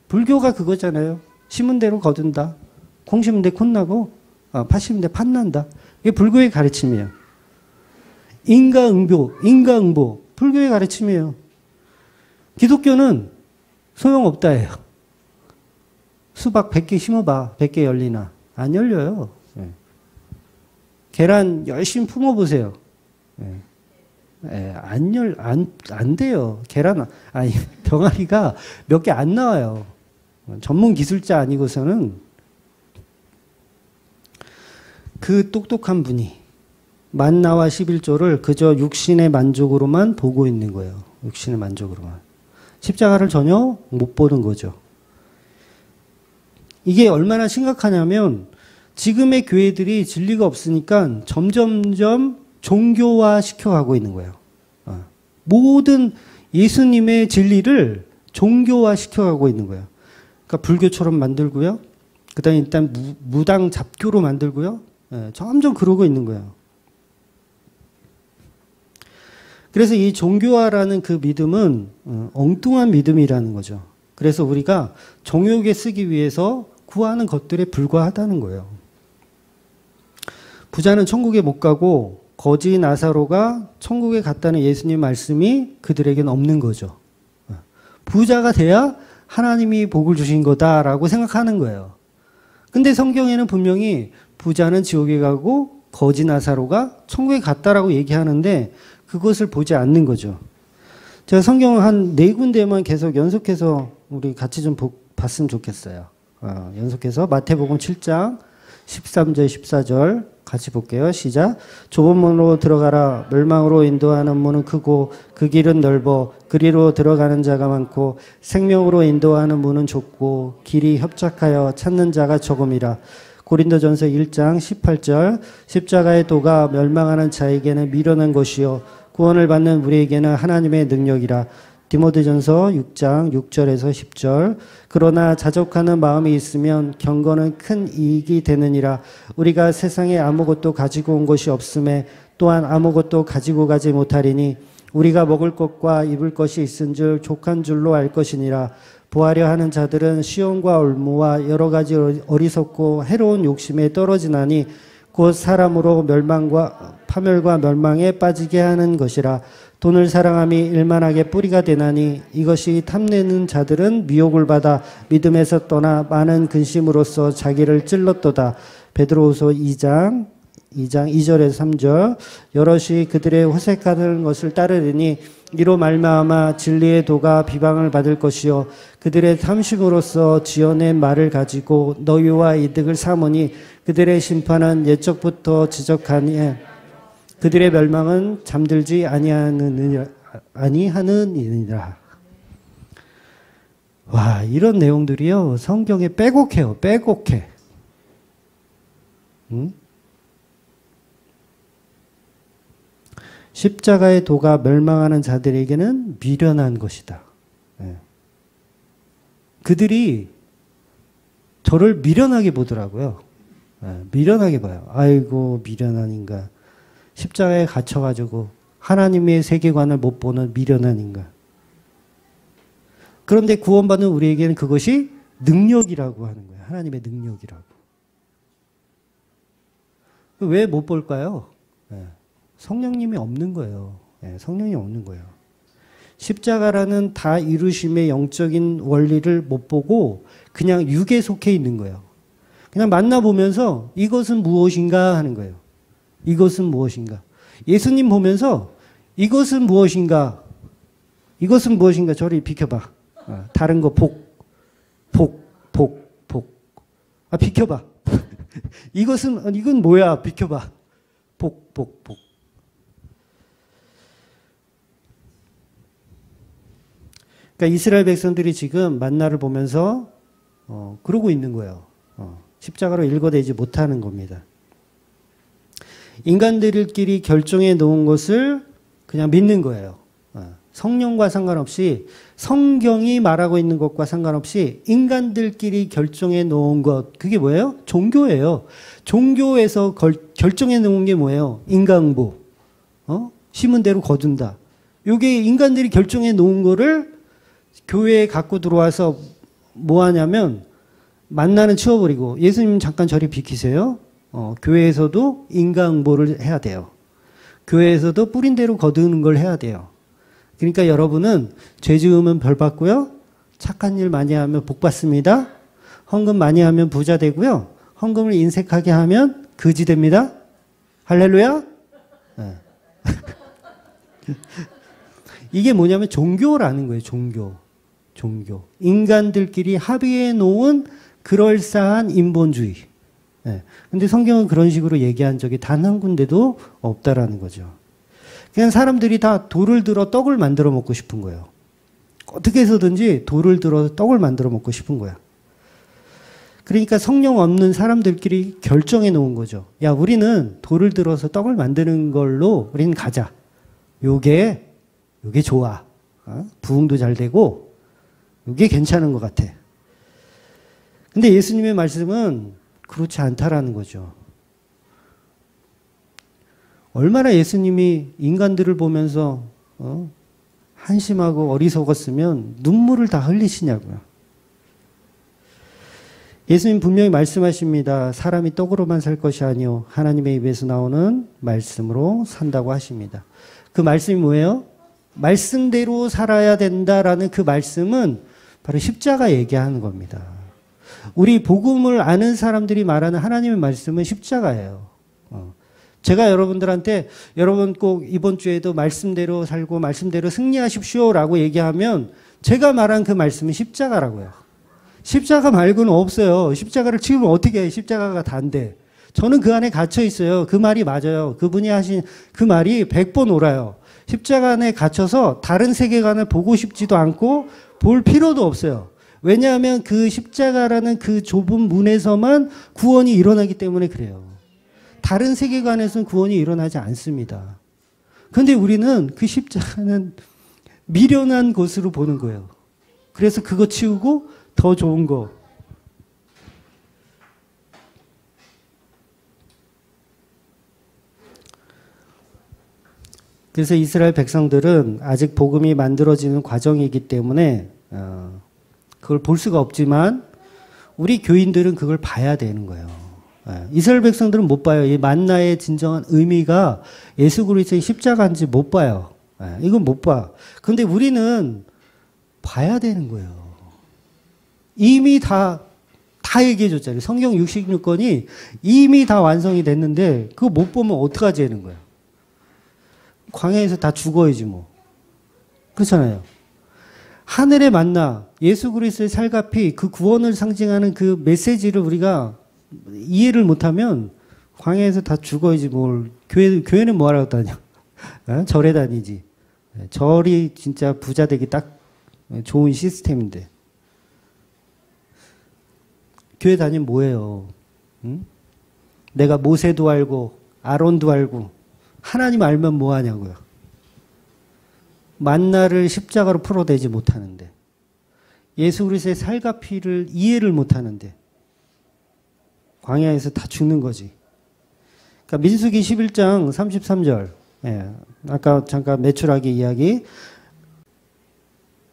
Speaker 1: 불교가 그거잖아요. 심은 대로 거둔다. 콩 심은 데 콩나고 팥 심은 데 팥 난다. 이게 불교의 가르침이에요. 인과응보. 불교의 가르침이에요. 기독교는 소용없다예요. 수박 100개 심어봐. 100개 열리나. 안 열려요. 계란 열심히 품어보세요. 안 돼요. 병아리가 몇 개 안 나와요. 전문 기술자 아니고서는 그 똑똑한 분이 만나와 11조를 그저 육신의 만족으로만 보고 있는 거예요. 육신의 만족으로만. 십자가를 전혀 못 보는 거죠. 이게 얼마나 심각하냐면 지금의 교회들이 진리가 없으니까 점점점 종교화 시켜가고 있는 거예요. 모든 예수님의 진리를 종교화 시켜가고 있는 거예요. 그러니까 불교처럼 만들고요. 그 다음에 일단 무당 잡교로 만들고요. 점점 그러고 있는 거예요. 그래서 이 종교화라는 그 믿음은 엉뚱한 믿음이라는 거죠. 그래서 우리가 정욕에 쓰기 위해서 구하는 것들에 불과하다는 거예요. 부자는 천국에 못 가고 거지 나사로가 천국에 갔다는 예수님 말씀이 그들에게는 없는 거죠. 부자가 돼야 하나님이 복을 주신 거다라고 생각하는 거예요. 근데 성경에는 분명히 부자는 지옥에 가고 거지 나사로가 천국에 갔다라고 얘기하는데 그것을 보지 않는 거죠. 제가 성경을 한 4군데만 계속 연속해서 우리 같이 좀 봤으면 좋겠어요. 연속해서 마태복음 7장 13절 14절 같이 볼게요. 시작. 좁은 문으로 들어가라. 멸망으로 인도하는 문은 크고 그 길은 넓어 그리로 들어가는 자가 많고 생명으로 인도하는 문은 좁고 길이 협착하여 찾는 자가 적음이라. 고린도전서 1장 18절. 십자가의 도가 멸망하는 자에게는 미련한 것이요 구원을 받는 우리에게는 하나님의 능력이라. 디모데전서 6장 6절에서 10절. 그러나 자족하는 마음이 있으면 경건은 큰 이익이 되느니라. 우리가 세상에 아무것도 가지고 온 것이 없음에 또한 아무것도 가지고 가지 못하리니 우리가 먹을 것과 입을 것이 있은 줄 족한 줄로 알 것이니라. 보하려 하는 자들은 시험과 올무와 여러 가지 어리석고 해로운 욕심에 떨어지나니 곧 사람으로 멸망과 파멸과 멸망에 빠지게 하는 것이라. 돈을 사랑함이 일만하게 뿌리가 되나니 이것이 탐내는 자들은 미혹을 받아 믿음에서 떠나 많은 근심으로써 자기를 찔렀도다. 베드로후서 2장 2절에서 3절. 여럿이 그들의 호색하는 것을 따르리니 이로 말미암아 진리의 도가 비방을 받을 것이요 그들의 탐심으로써 지어낸 말을 가지고 너희와 이득을 삼으니 그들의 심판은 옛적부터 지적하니 그들의 멸망은 잠들지 아니하느니라. 와, 이런 내용들이요 성경에 빼곡해요. 빼곡해. 응? 십자가의 도가 멸망하는 자들에게는 미련한 것이다. 네. 그들이 저를 미련하게 보더라고요. 네, 미련하게 봐요. 아이고 미련한 인간. 십자가에 갇혀가지고 하나님의 세계관을 못 보는 미련한 인간. 그런데 구원받는 우리에게는 그것이 능력이라고 하는 거예요. 하나님의 능력이라고. 왜 못 볼까요? 네. 성령님이 없는 거예요. 네, 성령이 없는 거예요. 십자가라는 다 이루심의 영적인 원리를 못 보고 그냥 육에 속해 있는 거예요. 그냥 만나보면서 이것은 무엇인가 하는 거예요. 이것은 무엇인가. 예수님 보면서 이것은 무엇인가. 이것은 무엇인가. 저리 비켜봐. 다른 거 복. 아, 비켜봐. 이건 뭐야. 비켜봐. 복. 그러니까 이스라엘 백성들이 지금 만나를 보면서 그러고 있는 거예요. 십자가로 일거되지 못하는 겁니다. 인간들끼리 결정해 놓은 것을 그냥 믿는 거예요. 성령과 상관없이 성경이 말하고 있는 것과 상관없이 인간들끼리 결정해 놓은 것 그게 뭐예요? 종교예요. 종교에서 결정해 놓은 게 뭐예요? 인간보. 심은 대로 거둔다. 이게 인간들이 결정해 놓은 거를 교회에 갖고 들어와서 뭐 하냐면 만나는 치워버리고 예수님 잠깐 저리 비키세요. 교회에서도 인간보를 해야 돼요. 교회에서도 뿌린 대로 거두는 걸 해야 돼요. 그러니까 여러분은 죄 지으면 벌 받고요. 착한 일 많이 하면 복 받습니다. 헌금 많이 하면 부자 되고요. 헌금을 인색하게 하면 거지 됩니다. 할렐루야. 네. 이게 뭐냐면 종교라는 거예요. 종교. 인간들끼리 합의해 놓은 그럴싸한 인본주의. 네. 근데 성경은 그런 식으로 얘기한 적이 단 한 군데도 없다라는 거죠. 그냥 사람들이 다 돌을 들어 떡을 만들어 먹고 싶은 거예요. 어떻게 해서든지 돌을 들어 떡을 만들어 먹고 싶은 거야. 그러니까 성령 없는 사람들끼리 결정해 놓은 거죠. 야, 우리는 돌을 들어서 떡을 만드는 걸로 우리는 가자. 요게 좋아. 부흥도 잘 되고 요게 괜찮은 것 같아. 근데 예수님의 말씀은 그렇지 않다라는 거죠. 얼마나 예수님이 인간들을 보면서 한심하고 어리석었으면 눈물을 다 흘리시냐고요. 예수님 분명히 말씀하십니다. 사람이 떡으로만 살 것이 아니요 하나님의 입에서 나오는 말씀으로 산다고 하십니다. 그 말씀이 뭐예요? 말씀대로 살아야 된다라는 그 말씀은 바로 십자가 얘기하는 겁니다. 우리 복음을 아는 사람들이 말하는 하나님의 말씀은 십자가예요. 제가 여러분들한테 여러분 꼭 이번 주에도 말씀대로 살고 말씀대로 승리하십시오라고 얘기하면 제가 말한 그 말씀은 십자가라고요. 십자가 말고는 없어요. 십자가를 치우면 어떻게 해? 십자가가 다인데. 저는 그 안에 갇혀 있어요. 그 말이 맞아요. 그분이 하신 그 말이 100번 옳아요. 십자가 안에 갇혀서 다른 세계관을 보고 싶지도 않고 볼 필요도 없어요. 왜냐하면 그 십자가라는 그 좁은 문에서만 구원이 일어나기 때문에 그래요. 다른 세계관에서는 구원이 일어나지 않습니다. 그런데 우리는 그 십자가는 미련한 것으로 보는 거예요. 그래서 그거 치우고 더 좋은 거. 그래서 이스라엘 백성들은 아직 복음이 만들어지는 과정이기 때문에 그걸 볼 수가 없지만 우리 교인들은 그걸 봐야 되는 거예요. 이스라엘 백성들은 못 봐요. 이 만나의 진정한 의미가 예수 그리스도의 십자가인지 못 봐요. 이건 못 봐. 그런데 우리는 봐야 되는 거예요. 이미 다 얘기해 줬잖아요. 성경 66권이 이미 다 완성이 됐는데 그거 못 보면 어떡하지 하는 거예요. 광야에서 다 죽어야지 뭐. 그렇잖아요. 하늘의 만나, 예수 그리스도의 살과 피, 그 구원을 상징하는 그 메시지를 우리가 이해를 못하면 광야에서 다 죽어야지 뭘. 교회는 뭐 하라고 다녀? 절에 다니지. 절이 진짜 부자 되기 딱 좋은 시스템인데. 교회 다니면 뭐예요? 응? 내가 모세도 알고 아론도 알고 하나님 알면 뭐 하냐고요. 만나를 십자가로 풀어내지 못하는데, 예수 그리스도의 살과 피를 이해를 못하는데 광야에서 다 죽는 거지. 그러니까 민수기 11장 33절. 예, 아까 잠깐 메추라기 이야기.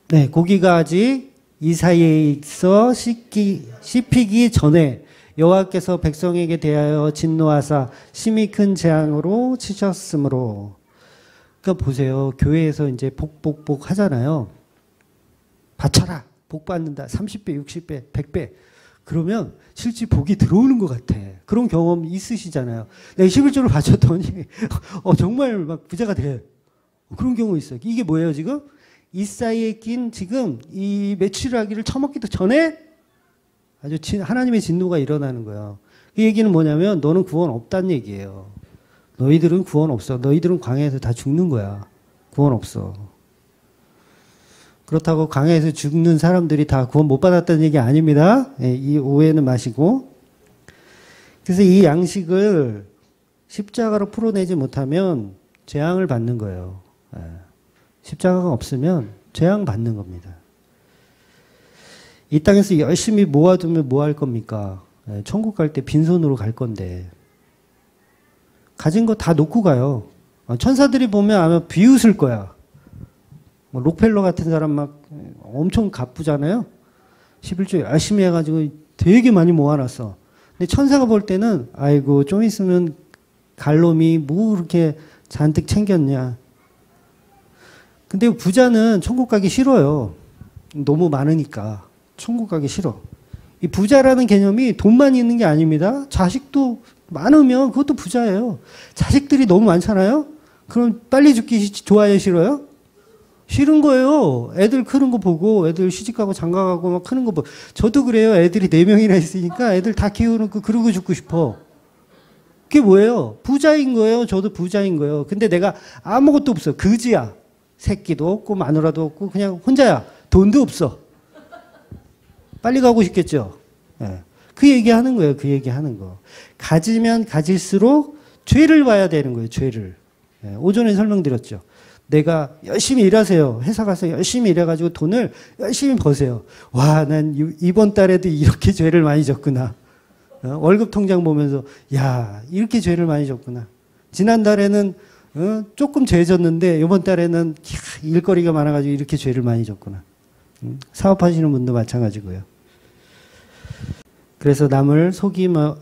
Speaker 1: 네, 고기가 아직 이 사이에 있어 씹히기 전에 여호와께서 백성에게 대하여 진노하사 심히 큰 재앙으로 치셨으므로. 그러니까 보세요. 교회에서 이제 복 하잖아요. 바쳐라. 복 받는다. 30배, 60배, 100배. 그러면 실제 복이 들어오는 것 같아. 그런 경험 있으시잖아요. 내가 11조를 바쳤더니 정말 막 부자가 돼. 그런 경우 있어요. 이게 뭐예요 지금? 이 사이에 낀 지금 이 메추라기를 처먹기도 전에 아주 하나님의 진노가 일어나는 거예요. 그 얘기는 뭐냐면 너는 구원 없다는 얘기예요. 너희들은 구원 없어. 너희들은 광야에서 다 죽는 거야. 구원 없어. 그렇다고 광야에서 죽는 사람들이 다 구원 못 받았다는 얘기 아닙니다. 이 오해는 마시고. 그래서 이 양식을 십자가로 풀어내지 못하면 재앙을 받는 거예요. 십자가가 없으면 재앙 받는 겁니다. 이 땅에서 열심히 모아두면 뭐 할 겁니까? 천국 갈 때 빈손으로 갈 건데. 가진 거 다 놓고 가요. 천사들이 보면 아마 비웃을 거야. 뭐 록펠러 같은 사람 막 엄청 가쁘잖아요. 11조 열심히 해가지고 되게 많이 모아놨어. 근데 천사가 볼 때는 아이고 좀 있으면 갈 놈이 뭐 그렇게 잔뜩 챙겼냐. 근데 부자는 천국 가기 싫어요. 너무 많으니까. 천국 가기 싫어. 이 부자라는 개념이 돈만 있는 게 아닙니다. 자식도 많으면 그것도 부자예요. 자식들이 너무 많잖아요. 그럼 빨리 죽기 좋아해요, 싫어요? 싫은 거예요. 애들 크는 거 보고, 애들 시집가고 장가가고 막 크는 거 보고. 저도 그래요. 애들이 4명이나 있으니까 애들 다 키우는 거 그러고 죽고 싶어. 그게 뭐예요? 부자인 거예요. 저도 부자인 거예요. 근데 내가 아무것도 없어. 그지야. 새끼도 없고 마누라도 없고 그냥 혼자야. 돈도 없어. 빨리 가고 싶겠죠. 예. 그 얘기하는 거예요. 그 얘기하는 거. 가지면 가질수록 죄를 봐야 되는 거예요. 죄를. 예. 오전에 설명드렸죠. 내가 열심히 일하세요. 회사 가서 열심히 일해가지고 돈을 열심히 버세요. 와, 난 이번 달에도 이렇게 죄를 많이 졌구나. 월급 통장 보면서 야, 이렇게 죄를 많이 졌구나. 지난달에는 조금 죄 졌는데 이번 달에는 일거리가 많아가지고 이렇게 죄를 많이 졌구나. 사업하시는 분도 마찬가지고요. 그래서 남을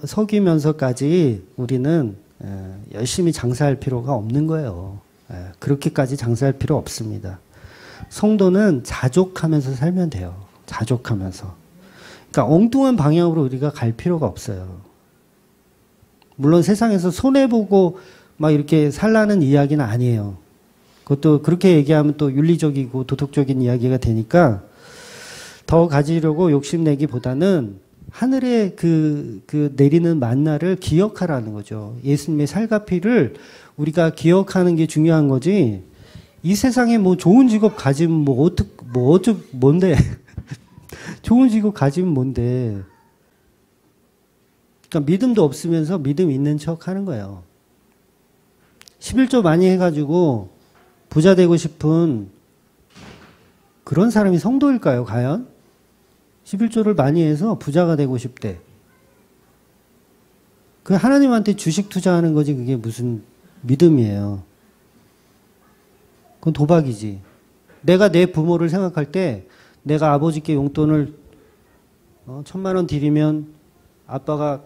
Speaker 1: 속이면서까지 우리는 열심히 장사할 필요가 없는 거예요. 그렇게까지 장사할 필요 없습니다. 성도는 자족하면서 살면 돼요. 자족하면서. 그러니까 엉뚱한 방향으로 우리가 갈 필요가 없어요. 물론 세상에서 손해보고 막 이렇게 살라는 이야기는 아니에요. 그것도 그렇게 얘기하면 또 윤리적이고 도덕적인 이야기가 되니까 더 가지려고 욕심내기보다는 하늘에 그 내리는 만나를 기억하라는 거죠. 예수님의 살과 피를 우리가 기억하는 게 중요한 거지. 이 세상에 뭐 좋은 직업 가지면 뭔데? 좋은 직업 가지면 뭔데? 그러니까 믿음도 없으면서 믿음 있는 척 하는 거예요. 11조 많이 해가지고 부자 되고 싶은 그런 사람이 성도일까요, 과연? 11조를 많이 해서 부자가 되고 싶대. 그 하나님한테 주식 투자하는 거지 그게 무슨 믿음이에요. 그건 도박이지. 내가 내 부모를 생각할 때 내가 아버지께 용돈을 1,000만 원 드리면 아빠가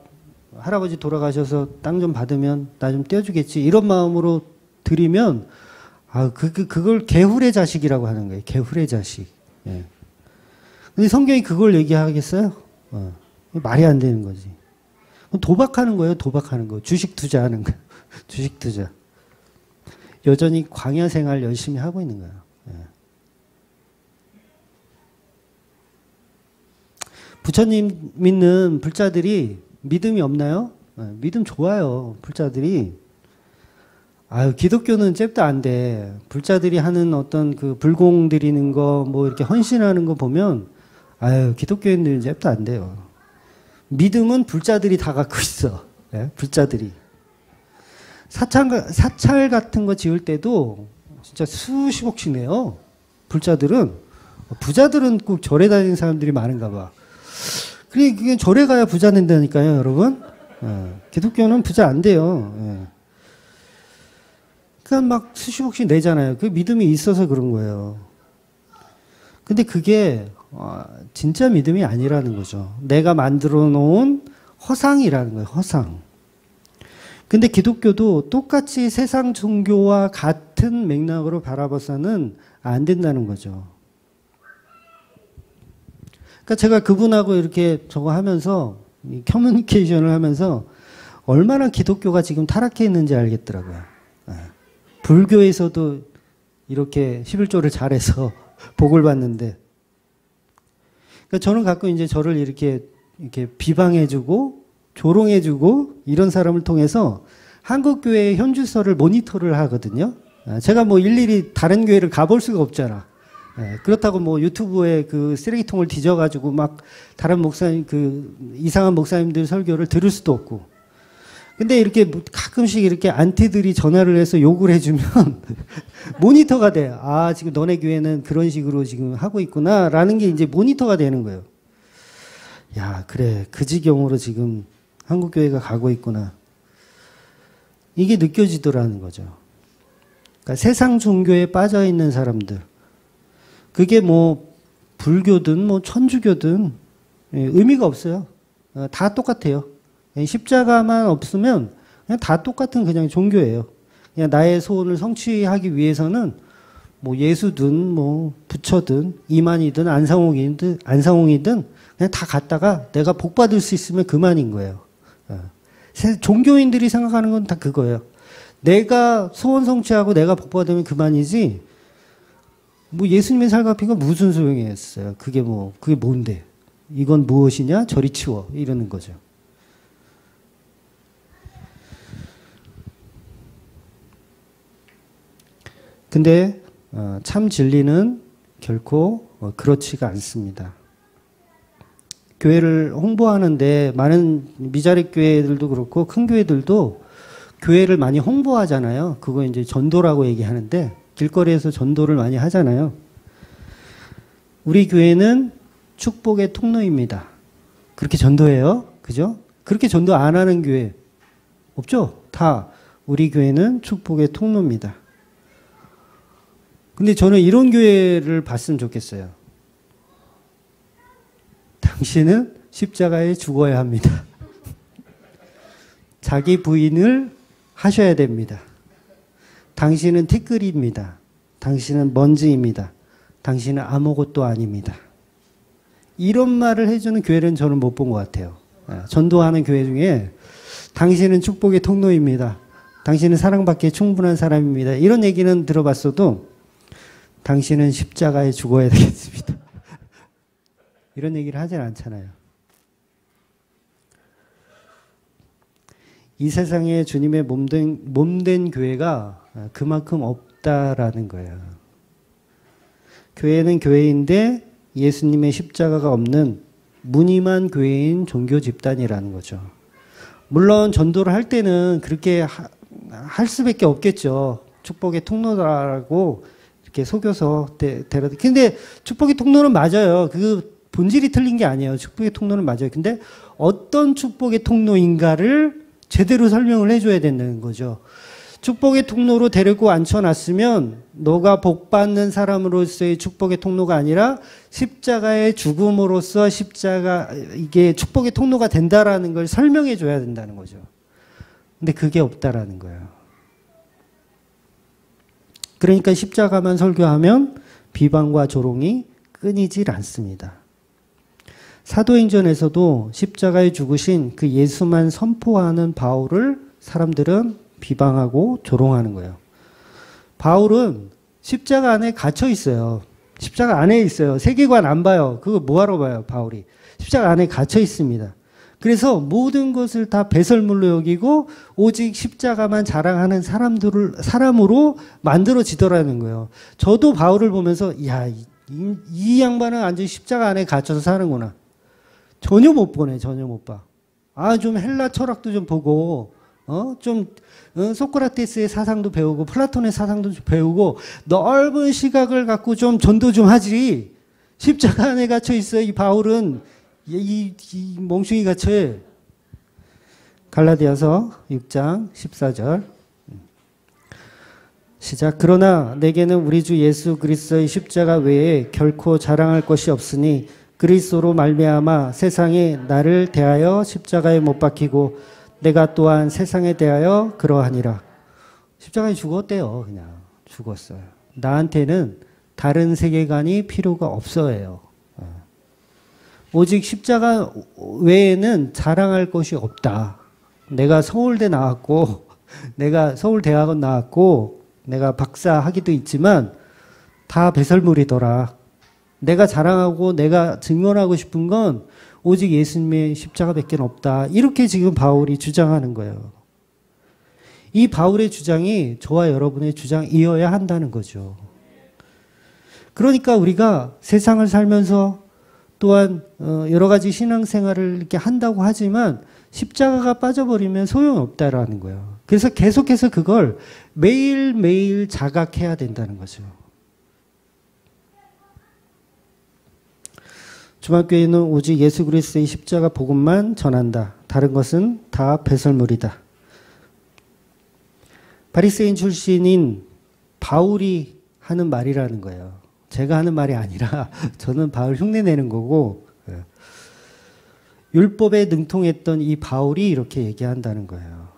Speaker 1: 할아버지 돌아가셔서 땅 좀 받으면 나 좀 떼어주겠지. 이런 마음으로 드리면 그걸 개훌의 자식이라고 하는 거예요. 개훌의 자식. 예. 근데 성경이 그걸 얘기하겠어요? 말이 안 되는 거지. 도박하는 거예요. 도박하는 거. 주식 투자하는 거예요. 주식 투자. 여전히 광야 생활 열심히 하고 있는 거예요. 예. 부처님 믿는 불자들이 믿음이 없나요? 믿음 좋아요. 불자들이. 기독교는 잽도 안 돼. 불자들이 하는 어떤 그 불공 드리는 거, 뭐 이렇게 헌신하는 거 보면, 기독교인들은 잽도 안 돼요. 믿음은 불자들이 다 갖고 있어. 예? 불자들이. 사찰 같은 거 지을 때도 진짜 수십억씩 내요. 불자들은. 부자들은 꼭 절에 다니는 사람들이 많은가 봐. 그게 절에 가야 부자 된다니까요, 여러분. 기독교는 부자 안 돼요. 그냥 막 수십억씩 내잖아요. 그 믿음이 있어서 그런 거예요. 근데 그게 진짜 믿음이 아니라는 거죠. 내가 만들어 놓은 허상이라는 거예요. 허상. 근데 기독교도 똑같이 세상 종교와 같은 맥락으로 바라봐서는 안 된다는 거죠. 그러니까 제가 그분하고 이렇게 저거 하면서 커뮤니케이션을 하면서 얼마나 기독교가 지금 타락해 있는지 알겠더라고요. 불교에서도 이렇게 11조를 잘해서 복을 받는데, 그러니까 저는 가끔 이제 저를 이렇게 비방해주고 조롱해주고 이런 사람을 통해서 한국 교회의 현주소를 모니터를 하거든요. 제가 뭐 일일이 다른 교회를 가볼 수가 없잖아. 그렇다고 뭐 유튜브에 그 쓰레기통을 뒤져가지고 막 다른 목사님, 이상한 목사님들 설교를 들을 수도 없고. 근데 이렇게 가끔씩 이렇게 안티들이 전화를 해서 욕을 해주면 모니터가 돼. 지금 너네 교회는 그런 식으로 지금 하고 있구나. 라는 게 이제 모니터가 되는 거예요. 야, 그래. 그 지경으로 지금 한국교회가 가고 있구나. 이게 느껴지더라는 거죠. 그러니까 세상 종교에 빠져 있는 사람들. 그게 뭐 불교든 뭐 천주교든 의미가 없어요. 다 똑같아요. 십자가만 없으면 그냥 다 똑같은 그냥 종교예요. 그냥 나의 소원을 성취하기 위해서는 뭐 예수든 뭐 부처든 이만희든 안상홍이든 그냥 다 갖다가 내가 복 받을 수 있으면 그만인 거예요. 종교인들이 생각하는 건 다 그거예요. 내가 소원 성취하고 내가 복 받으면 그만이지. 뭐 예수님의 살과 피가 무슨 소용이었어요. 그게 뭔데? 이건 무엇이냐? 저리 치워. 이러는 거죠. 근데 참 진리는 결코 그렇지가 않습니다. 교회를 홍보하는데 많은 미자립 교회들도 그렇고 큰 교회들도 교회를 많이 홍보하잖아요. 그거 이제 전도라고 얘기하는데 길거리에서 전도를 많이 하잖아요. 우리 교회는 축복의 통로입니다. 그렇게 전도해요. 그죠? 그렇게 전도 안 하는 교회 없죠? 다 우리 교회는 축복의 통로입니다. 근데 저는 이런 교회를 봤으면 좋겠어요. 당신은 십자가에 죽어야 합니다. 자기 부인을 하셔야 됩니다. 당신은 티끌입니다. 당신은 먼지입니다. 당신은 아무것도 아닙니다. 이런 말을 해주는 교회는 저는 못 본 것 같아요. 전도하는 교회 중에 당신은 축복의 통로입니다. 당신은 사랑받기에 충분한 사람입니다. 이런 얘기는 들어봤어도 당신은 십자가에 죽어야 되겠습니다. 이런 얘기를 하진 않잖아요. 이 세상에 주님의 몸된 교회가 그만큼 없다라는 거예요. 교회는 교회인데 예수님의 십자가가 없는 무늬만 교회인 종교 집단이라는 거죠. 물론 전도를 할 때는 그렇게 할 수밖에 없겠죠. 축복의 통로라고 이렇게 속여서 데려다. 근데 축복의 통로는 맞아요. 그 본질이 틀린 게 아니에요. 축복의 통로는 맞아요. 근데 어떤 축복의 통로인가를 제대로 설명을 해줘야 된다는 거죠. 축복의 통로로 데리고 앉혀놨으면 너가 복받는 사람으로서의 축복의 통로가 아니라 십자가의 죽음으로써 이게 축복의 통로가 된다라는 걸 설명해 줘야 된다는 거죠. 근데 그게 없다라는 거예요. 그러니까 십자가만 설교하면 비방과 조롱이 끊이질 않습니다. 사도행전에서도 십자가에 죽으신 그 예수만 선포하는 바울을 사람들은 비방하고 조롱하는 거예요. 바울은 십자가 안에 갇혀 있어요. 십자가 안에 있어요. 세계관 안 봐요. 그거 뭐하러 봐요, 바울이. 십자가 안에 갇혀 있습니다. 그래서 모든 것을 다 배설물로 여기고 오직 십자가만 자랑하는 사람으로 만들어지더라는 거예요. 저도 바울을 보면서 야, 이 양반은 완전히 십자가 안에 갇혀서 사는구나. 전혀 못 보네, 전혀 못 봐. 좀 헬라 철학도 좀 보고 소크라테스의 사상도 배우고 플라톤의 사상도 좀 배우고 넓은 시각을 갖고 좀 전도 좀 하지. 십자가 안에 갇혀 있어. 이 바울은 이 멍충이 갇혀. 갈라디아서 6장 14절 시작. 그러나 내게는 우리 주 예수 그리스도의 십자가 외에 결코 자랑할 것이 없으니 그리스도로 말미암아 세상이 나를 대하여 십자가에 못 박히고 내가 또한 세상에 대하여 그러하니라. 십자가에 죽었대요. 그냥 죽었어요. 나한테는 다른 세계관이 필요가 없어요. 오직 십자가 외에는 자랑할 것이 없다. 내가 서울대 나왔고 내가 서울대학원 나왔고 내가 박사 학위도 있지만 다 배설물이더라. 내가 자랑하고 내가 증언하고 싶은 건 오직 예수님의 십자가밖에 없다. 이렇게 지금 바울이 주장하는 거예요. 이 바울의 주장이 저와 여러분의 주장이어야 한다는 거죠. 그러니까 우리가 세상을 살면서 또한 여러 가지 신앙생활을 이렇게 한다고 하지만 십자가가 빠져버리면 소용이 없다라는 거예요. 그래서 계속해서 그걸 매일매일 자각해야 된다는 거죠. 주말교회는 오직 예수 그리스도의 십자가 복음만 전한다. 다른 것은 다 배설물이다. 바리새인 출신인 바울이 하는 말이라는 거예요. 제가 하는 말이 아니라 저는 바울 흉내내는 거고 율법에 능통했던 이 바울이 이렇게 얘기한다는 거예요.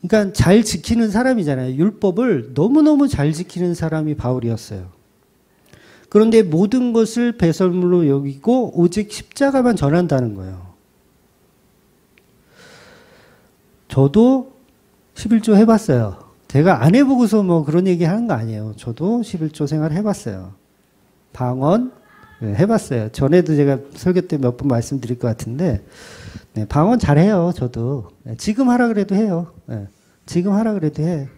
Speaker 1: 그러니까 잘 지키는 사람이잖아요. 율법을 너무너무 잘 지키는 사람이 바울이었어요. 그런데 모든 것을 배설물로 여기고 오직 십자가만 전한다는 거예요. 저도 11조 해봤어요. 제가 안 해보고서 뭐 그런 얘기 하는 거 아니에요. 저도 11조 생활 해봤어요. 방언 해봤어요. 전에도 제가 설교 때 몇 번 말씀드릴 것 같은데 방언 잘해요. 저도. 지금 하라 그래도 해요. 지금 하라 그래도 해.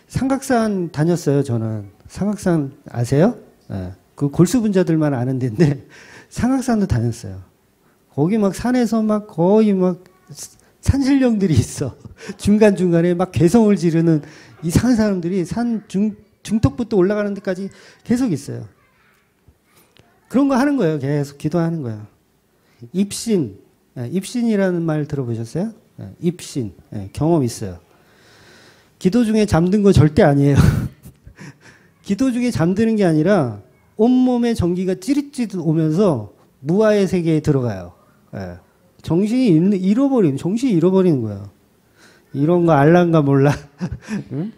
Speaker 1: 삼각산 다녔어요. 저는. 삼각산 아세요? 그 골수분자들만 아는 데인데 삼각산도 다녔어요. 거기 막 산에서 막 거의 막 산신령들이 있어. 중간중간에 막 개성을 지르는 이상한 사람들이 산 중턱부터 올라가는 데까지 계속 있어요. 그런 거 하는 거예요. 계속 기도하는 거예요. 입신. 입신이라는 말 들어보셨어요? 입신. 경험 있어요. 기도 중에 잠든 거 절대 아니에요. 기도 중에 잠드는 게 아니라 온몸에 전기가 찌릿찌릿 오면서 무아의 세계에 들어가요. 정신이 잃어버리는 거예요. 이런 거 알란가 몰라. 응?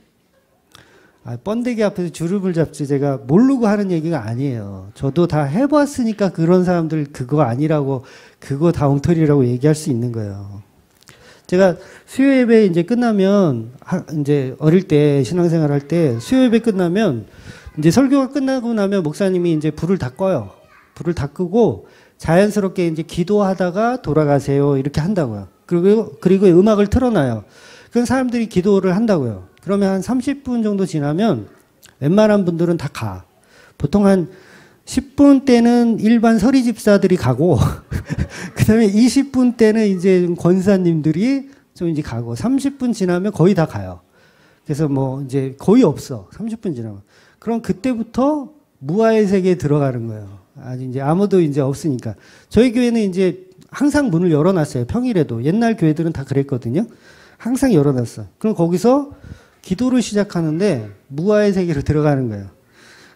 Speaker 1: 번데기 앞에서 주름을 잡지 제가 모르고 하는 얘기가 아니에요. 저도 다 해봤으니까 그런 사람들 그거 아니라고 그거 다 엉터리라고 얘기할 수 있는 거예요. 제가 수요 예배 이제 끝나면 이제 어릴 때 신앙생활 할 때 수요 예배 끝나면 이제 설교가 끝나고 나면 목사님이 이제 불을 다 꺼요. 불을 다 끄고 자연스럽게 이제 기도하다가 돌아가세요. 이렇게 한다고요. 그리고 음악을 틀어놔요. 그럼 사람들이 기도를 한다고요. 그러면 한 30분 정도 지나면 웬만한 분들은 다 가. 보통 한 10분 때는 일반 서리 집사들이 가고, 그 다음에 20분 때는 이제 권사님들이 좀 이제 가고, 30분 지나면 거의 다 가요. 그래서 뭐 이제 거의 없어. 30분 지나면. 그럼 그때부터 무아의 세계에 들어가는 거예요. 아직 이제 아무도 이제 없으니까. 저희 교회는 이제 항상 문을 열어놨어요. 평일에도. 옛날 교회들은 다 그랬거든요. 항상 열어놨어. 그럼 거기서 기도를 시작하는데 무아의 세계로 들어가는 거예요.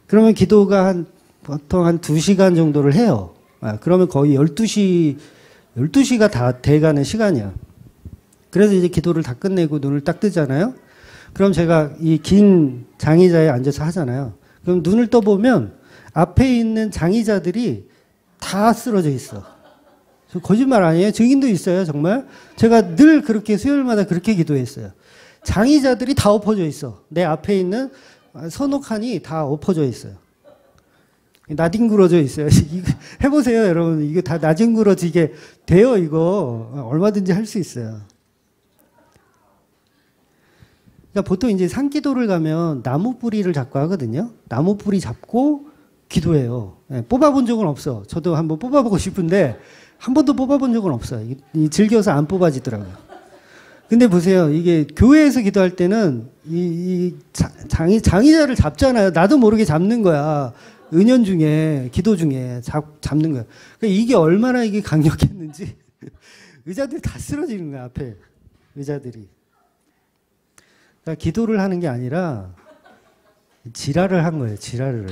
Speaker 1: 그러면 기도가 보통 한 2시간 정도를 해요. 그러면 거의 12시가 다 돼가는 시간이야. 그래서 이제 기도를 다 끝내고 눈을 딱 뜨잖아요. 그럼 제가 이 긴 장의자에 앉아서 하잖아요. 그럼 눈을 떠보면 앞에 있는 장의자들이 다 쓰러져 있어. 거짓말 아니에요. 증인도 있어요, 정말. 제가 늘 그렇게 수요일마다 그렇게 기도했어요. 장의자들이 다 엎어져 있어. 내 앞에 있는 서너 칸이 다 엎어져 있어요. 나뒹굴어져 있어요. 해보세요, 여러분. 이거 다 나뒹굴어지게 돼요, 이거. 얼마든지 할 수 있어요. 그러니까 보통 이제 산기도를 가면 나무 뿌리를 잡고 하거든요. 나무 뿌리 잡고 기도해요. 뽑아본 적은 없어. 저도 한번 뽑아보고 싶은데 한 번도 뽑아본 적은 없어요. 즐겨서 안 뽑아지더라고요. 근데 보세요. 이게 교회에서 기도할 때는 장의자를 잡잖아요. 나도 모르게 잡는 거야. 은연 중에, 기도 중에 잡는 거야. 그러니까 이게 얼마나 이게 강력했는지 의자들이 다 쓰러지는 거야, 앞에. 의자들이. 그러니까 기도를 하는 게 아니라 지랄을 한 거예요, 지랄을.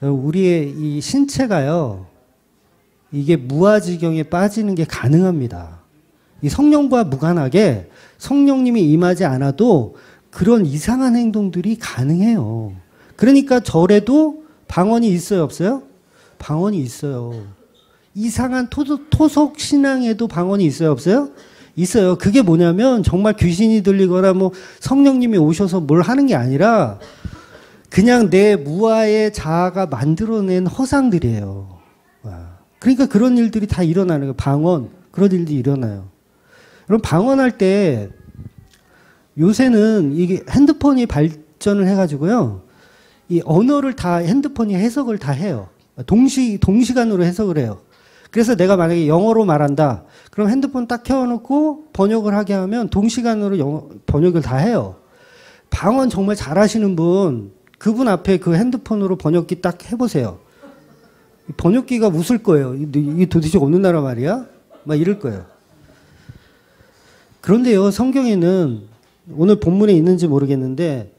Speaker 1: 우리의 이 신체가요, 이게 무아지경에 빠지는 게 가능합니다. 이 성령과 무관하게 성령님이 임하지 않아도 그런 이상한 행동들이 가능해요. 그러니까 절에도 방언이 있어요, 없어요? 방언이 있어요. 이상한 토속 신앙에도 방언이 있어요, 없어요? 있어요. 그게 뭐냐면 정말 귀신이 들리거나 뭐 성령님이 오셔서 뭘 하는 게 아니라 그냥 내 무아의 자아가 만들어낸 허상들이에요. 그러니까 그런 일들이 다 일어나는 거예요. 방언, 그런 일들이 일어나요. 그럼 방언할 때 요새는 이게 핸드폰이 발전을 해가지고요. 이 언어를 다 핸드폰이 해석을 다 해요. 동시간으로 해석을 해요. 그래서 내가 만약에 영어로 말한다. 그럼 핸드폰 딱 켜놓고 번역을 하게 하면 동시간으로 번역을 다 해요. 방언 정말 잘하시는 분, 그분 앞에 그 핸드폰으로 번역기 딱 해보세요. 번역기가 웃을 거예요. 이게 도대체 어느 나라 말이야? 막 이럴 거예요. 그런데요, 성경에는 오늘 본문에 있는지 모르겠는데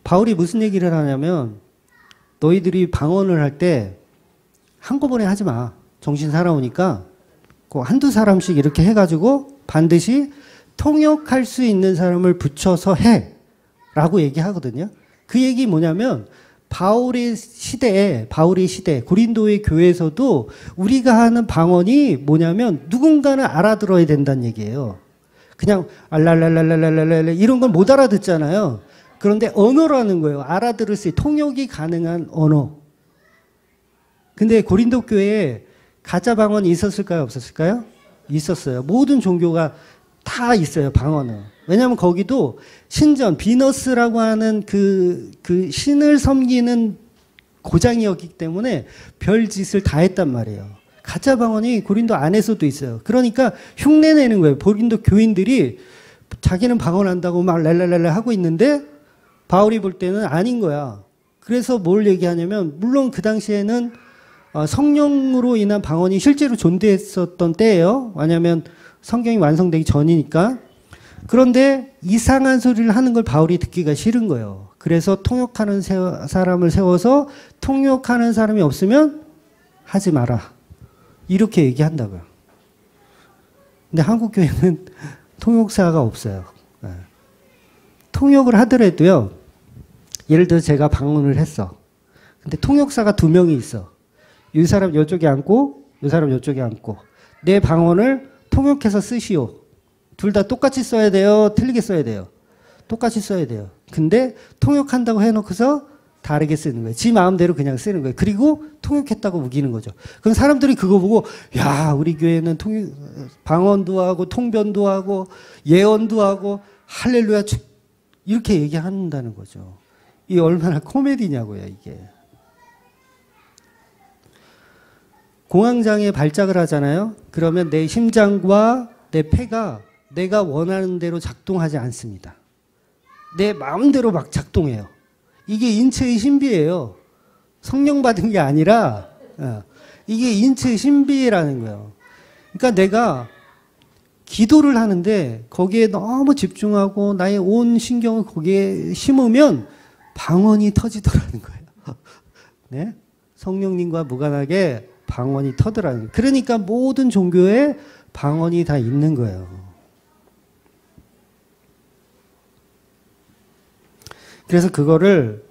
Speaker 1: 바울이 무슨 얘기를 하냐면 너희들이 방언을 할 때 한꺼번에 하지 마. 정신 사나우니까 한두 사람씩 이렇게 해가지고 반드시 통역할 수 있는 사람을 붙여서 해. 라고 얘기하거든요. 그 얘기 뭐냐면 바울의 시대, 고린도의 교회에서도 우리가 하는 방언이 뭐냐면 누군가는 알아들어야 된다는 얘기예요. 그냥 알랄랄랄랄랄랄 이런 걸 못 알아듣잖아요. 그런데 언어라는 거예요. 알아들을 수 있는 통역이 가능한 언어. 근데 고린도 교회에 가짜 방언이 있었을까요? 없었을까요? 있었어요. 모든 종교가 다 있어요, 방언은. 왜냐하면 거기도 신전, 비너스라고 하는 그 신을 섬기는 고장이었기 때문에 별짓을 다 했단 말이에요. 가짜 방언이 고린도 안에서도 있어요. 그러니까 흉내내는 거예요. 고린도 교인들이 자기는 방언한다고 막 랄랄랄라 하고 있는데 바울이 볼 때는 아닌 거야. 그래서 뭘 얘기하냐면 물론 그 당시에는 성령으로 인한 방언이 실제로 존재했었던 때예요. 왜냐하면 성경이 완성되기 전이니까. 그런데 이상한 소리를 하는 걸 바울이 듣기가 싫은 거예요. 그래서 통역하는 사람을 세워서 통역하는 사람이 없으면 하지 마라. 이렇게 얘기한다고요. 근데 한국 교회는 통역사가 없어요. 통역을 하더라도요. 예를 들어 제가 방문을 했어. 근데 통역사가 2명이 있어. 이 사람 이쪽에 앉고 이 사람 이쪽에 앉고 내 방언을 통역해서 쓰시오. 둘 다 똑같이 써야 돼요? 틀리게 써야 돼요? 똑같이 써야 돼요. 근데 통역한다고 해놓고서 다르게 쓰는 거예요. 지 마음대로 그냥 쓰는 거예요. 그리고 통역했다고 우기는 거죠. 그럼 사람들이 그거 보고 야 우리 교회는 방언도 하고 통변도 하고 예언도 하고 할렐루야 이렇게 얘기한다는 거죠. 이 얼마나 코미디냐고요 이게. 공황장애 발작을 하잖아요. 그러면 내 심장과 내 폐가 내가 원하는 대로 작동하지 않습니다. 내 마음대로 막 작동해요. 이게 인체의 신비예요. 성령 받은 게 아니라 이게 인체의 신비라는 거예요. 그러니까 내가 기도를 하는데 거기에 너무 집중하고 나의 온 신경을 거기에 심으면 방언이 터지더라는 거예요. 네? 성령님과 무관하게 방언이 터더라는 거예요. 그러니까 모든 종교에 방언이 다 있는 거예요. 그래서 그거를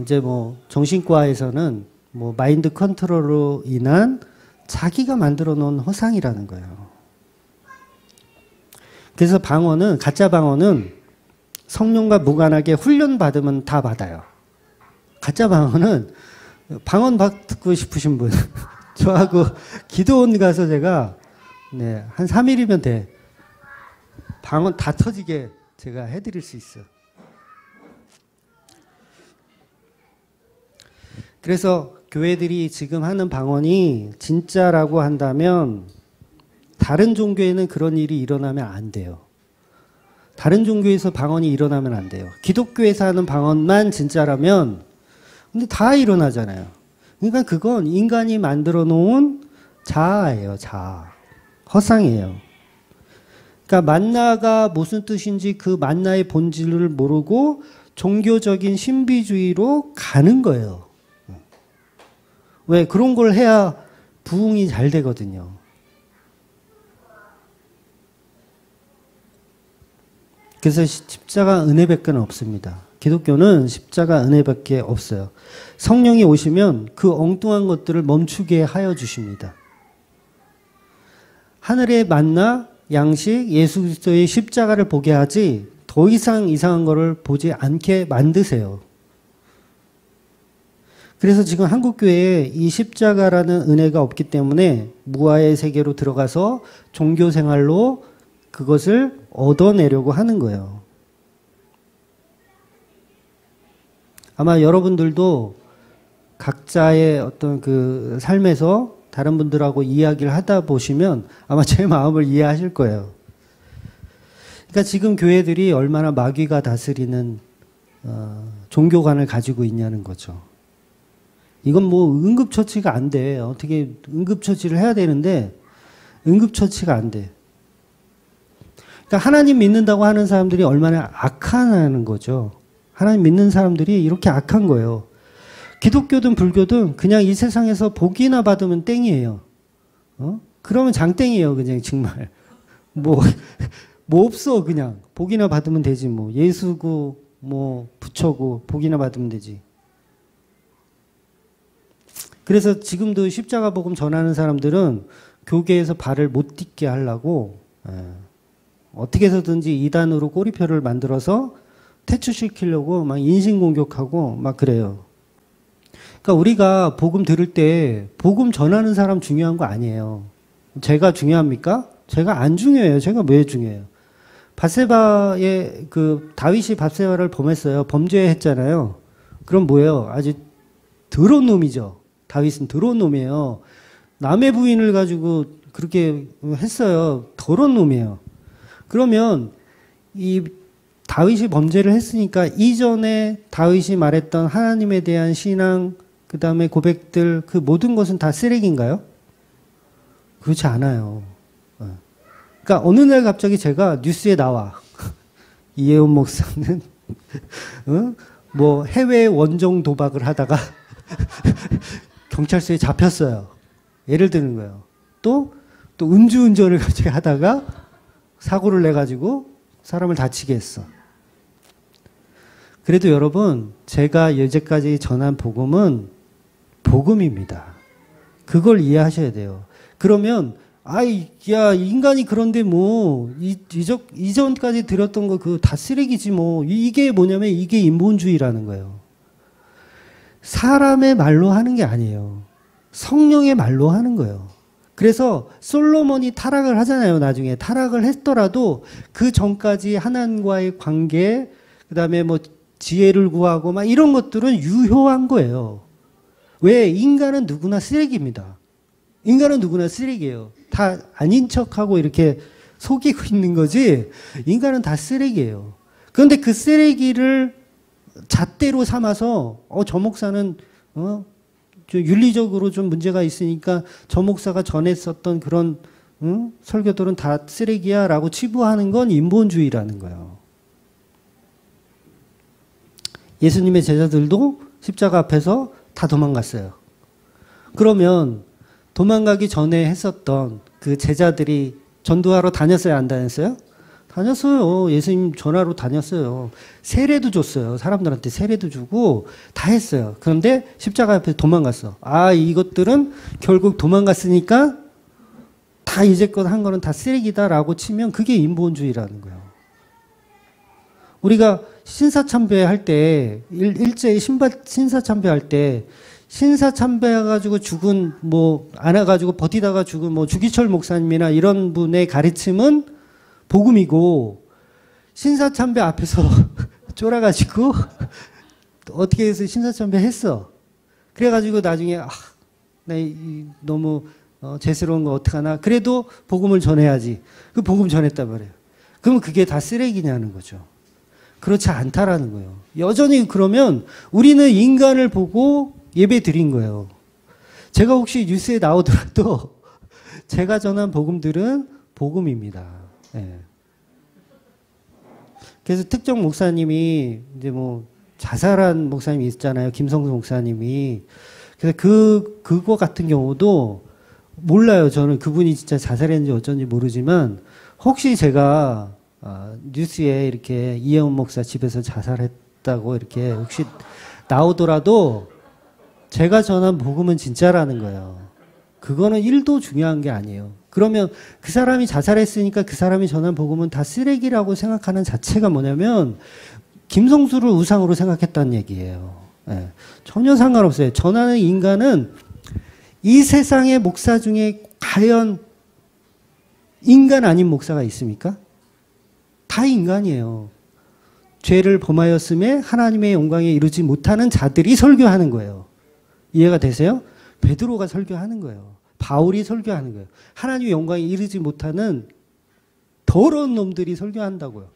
Speaker 1: 이제 뭐 정신과에서는 뭐 마인드 컨트롤로 인한 자기가 만들어 놓은 허상이라는 거예요. 그래서 방언은, 가짜 방언은 성령과 무관하게 훈련 받으면 다 받아요. 가짜 방언은 방언 받고 싶으신 분 저하고 기도원 가서 제가 네, 한 3일이면 돼. 방언 다 터지게 제가 해드릴 수 있어요. 그래서 교회들이 지금 하는 방언이 진짜라고 한다면 다른 종교에는 그런 일이 일어나면 안 돼요. 다른 종교에서 방언이 일어나면 안 돼요. 기독교에서 하는 방언만 진짜라면 근데 다 일어나잖아요. 그러니까 그건 인간이 만들어 놓은 자아예요. 자아. 허상이에요. 그러니까 만나가 무슨 뜻인지 그 만나의 본질을 모르고 종교적인 신비주의로 가는 거예요. 왜? 그런 걸 해야 부흥이 잘 되거든요. 그래서 십자가 은혜밖에 없습니다. 기독교는 십자가 은혜밖에 없어요. 성령이 오시면 그 엉뚱한 것들을 멈추게 하여 주십니다. 하늘의 만나, 양식, 예수 그리스도의 십자가를 보게 하지 더 이상 이상한 거를 보지 않게 만드세요. 그래서 지금 한국교회에 이 십자가라는 은혜가 없기 때문에 무아의 세계로 들어가서 종교생활로 그것을 얻어내려고 하는 거예요. 아마 여러분들도 각자의 어떤 그 삶에서 다른 분들하고 이야기를 하다 보시면 아마 제 마음을 이해하실 거예요. 그러니까 지금 교회들이 얼마나 마귀가 다스리는 종교관을 가지고 있냐는 거죠. 이건 뭐 응급처치가 안 돼. 어떻게 응급처치를 해야 되는데 응급처치가 안 돼. 그러니까 하나님 믿는다고 하는 사람들이 얼마나 악하다는 거죠. 하나님 믿는 사람들이 이렇게 악한 거예요. 기독교든 불교든 그냥 이 세상에서 복이나 받으면 땡이에요. 그러면 장땡이에요. 그냥 정말. 뭐 없어 그냥. 복이나 받으면 되지 뭐. 예수고 뭐 부처고 복이나 받으면 되지. 그래서 지금도 십자가 복음 전하는 사람들은 교계에서 발을 못 딛게 하려고 어떻게 해서든지 이단으로 꼬리표를 만들어서 퇴출시키려고 막 인신공격하고 막 그래요. 그러니까 우리가 복음 들을 때 복음 전하는 사람 중요한 거 아니에요. 제가 중요합니까? 제가 안 중요해요. 제가 왜 중요해요? 밧세바의 그 다윗이 밧세바를 범했어요. 범죄했잖아요. 그럼 뭐예요? 아주 더러운 놈이죠. 다윗은 더러운 놈이에요. 남의 부인을 가지고 그렇게 했어요. 더러운 놈이에요. 그러면 이 다윗이 범죄를 했으니까 이전에 다윗이 말했던 하나님에 대한 신앙, 그 다음에 고백들, 그 모든 것은 다 쓰레기인가요? 그렇지 않아요. 그러니까 어느 날 갑자기 제가 뉴스에 나와. 이혜원 목사는 뭐 해외 원정 도박을 하다가 경찰서에 잡혔어요. 예를 드는 거예요. 또 음주운전을 갑자기 하다가 사고를 내가지고 사람을 다치게 했어. 그래도 여러분, 제가 여태까지 전한 복음은 복음입니다. 그걸 이해하셔야 돼요. 그러면 야 인간이 그런데 뭐 이전까지 들었던 거 그거 다 쓰레기지 뭐. 이게 뭐냐면 이게 인본주의라는 거예요. 사람의 말로 하는 게 아니에요. 성령의 말로 하는 거예요. 그래서 솔로몬이 타락을 하잖아요. 나중에 타락을 했더라도 그 전까지 하나님과의 관계, 그 다음에 뭐 지혜를 구하고 막 이런 것들은 유효한 거예요. 왜? 인간은 누구나 쓰레기입니다. 인간은 누구나 쓰레기예요. 다 아닌 척하고 이렇게 속이고 있는 거지 인간은 다 쓰레기예요. 그런데 그 쓰레기를 잣대로 삼아서 저 목사는 좀 윤리적으로 좀 문제가 있으니까 저 목사가 전했었던 그런 설교들은 다 쓰레기야 라고 치부하는 건 인본주의라는 거예요. 예수님의 제자들도 십자가 앞에서 다 도망갔어요. 그러면 도망가기 전에 했었던 그 제자들이 전도하러 다녔어요? 안 다녔어요? 다녔어요. 예수님 전하러 다녔어요. 세례도 줬어요. 사람들한테 세례도 주고 다 했어요. 그런데 십자가 앞에 도망갔어. 아, 이것들은 결국 도망갔으니까 다 이제껏 한 거는 다 쓰레기다라고 치면 그게 인본주의라는 거예요. 우리가 신사참배할 때, 일제히 신사참배할 때, 신사참배해가지고 죽은, 안 해가지고 버티다가 죽은 주기철 목사님이나 이런 분의 가르침은 복음이고, 신사참배 앞에서 쫄아가지고, 어떻게 해서 신사참배 했어. 그래가지고 나중에, 나 너무, 죄스러운 거 어떡하나. 그래도 복음을 전해야지. 그 복음 전했단 말이에요. 그러면 그게 다 쓰레기냐는 거죠. 그렇지 않다라는 거예요. 여전히 그러면 우리는 인간을 보고 예배 드린 거예요. 제가 혹시 뉴스에 나오더라도 제가 전한 복음들은 복음입니다. 네. 그래서 특정 목사님이 이제 자살한 목사님이 있잖아요. 김성수 목사님이. 그래서 그거 같은 경우도 몰라요. 저는 그분이 진짜 자살했는지 어쩐지 모르지만 혹시 제가 뉴스에 이렇게 이혜원 목사 집에서 자살했다고 이렇게 혹시 나오더라도 제가 전한 복음은 진짜라는 거예요. 그거는 1도 중요한 게 아니에요. 그러면 그 사람이 자살했으니까 그 사람이 전한 복음은 다 쓰레기라고 생각하는 자체가 뭐냐면 김성수를 우상으로 생각했다는 얘기예요. 네. 전혀 상관없어요. 전하는 인간은 이 세상의 목사 중에 과연 인간 아닌 목사가 있습니까? 다 인간이에요. 죄를 범하였음에 하나님의 영광에 이르지 못하는 자들이 설교하는 거예요. 이해가 되세요? 베드로가 설교하는 거예요. 바울이 설교하는 거예요. 하나님의 영광에 이르지 못하는 더러운 놈들이 설교한다고요.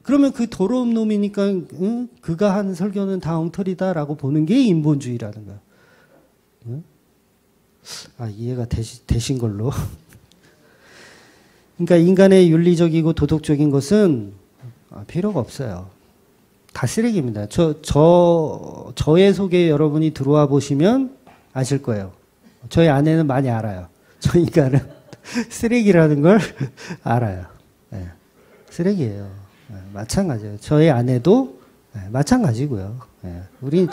Speaker 1: 그러면 그 더러운 놈이니까 그가 한 설교는 다 엉터리다라고 보는 게 인본주의라는 거예요. 이해가 되신 걸로. 그러니까 인간의 윤리적이고 도덕적인 것은 필요가 없어요. 다 쓰레기입니다. 저의 속에 여러분이 들어와 보시면 아실 거예요. 저희 아내는 많이 알아요. 저 인간은 쓰레기라는 걸 알아요. 네. 쓰레기예요. 네. 마찬가지예요. 저희 아내도 마찬가지고요. 네. 우리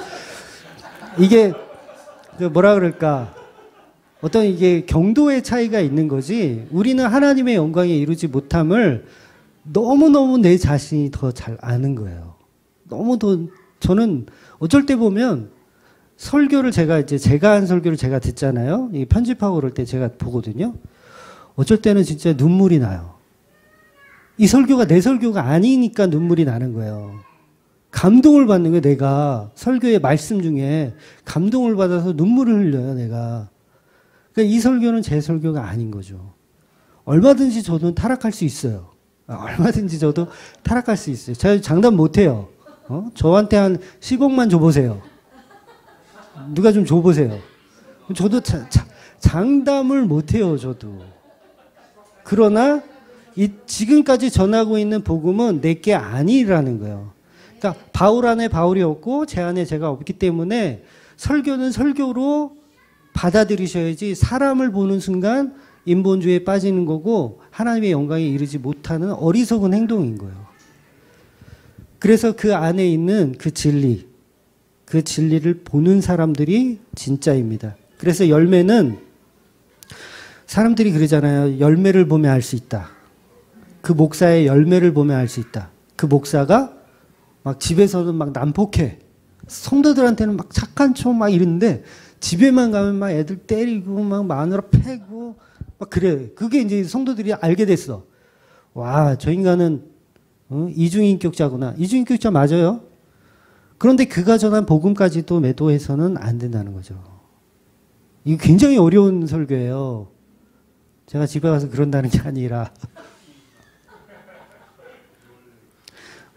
Speaker 1: 이게 뭐라 그럴까? 어떤 이게 경도의 차이가 있는 거지 우리는 하나님의 영광에 이루지 못함을 너무너무 내 자신이 더 잘 아는 거예요. 너무 더 저는 어쩔 때 보면 설교를 제가 한 설교를 제가 듣잖아요. 편집하고 그럴 때 제가 보거든요. 어쩔 때는 진짜 눈물이 나요. 이 설교가 내 설교가 아니니까 눈물이 나는 거예요. 감동을 받는 거예요. 내가 설교의 말씀 중에 감동을 받아서 눈물을 흘려요. 내가. 그러니까 이 설교는 제 설교가 아닌 거죠. 얼마든지 저도 타락할 수 있어요. 얼마든지 저도 타락할 수 있어요. 제가 장담 못해요. 저한테 한 10억만 줘보세요. 누가 좀 줘보세요. 저도 장담을 못해요. 저도. 그러나 지금까지 전하고 있는 복음은 내게 아니라는 거예요. 그러니까 바울 안에 바울이 없고 제 안에 제가 없기 때문에 설교는 설교로 받아들이셔야지 사람을 보는 순간 인본주의에 빠지는 거고 하나님의 영광에 이르지 못하는 어리석은 행동인 거예요. 그래서 그 안에 있는 그 진리를 보는 사람들이 진짜입니다. 그래서 열매는 사람들이 그러잖아요. 열매를 보면 알 수 있다. 그 목사의 열매를 보면 알 수 있다. 그 목사가 막 집에서는 막 난폭해. 성도들한테는 막 착한 척 막 이러는데 집에만 가면 막 애들 때리고 막 마누라 패고 막 그래. 그게 이제 성도들이 알게 됐어. 와, 저 인간은 이중인격자구나. 이중인격자 맞아요. 그런데 그가 전한 복음까지도 매도해서는 안 된다는 거죠. 이거 굉장히 어려운 설교예요. 제가 집에 가서 그런다는 게 아니라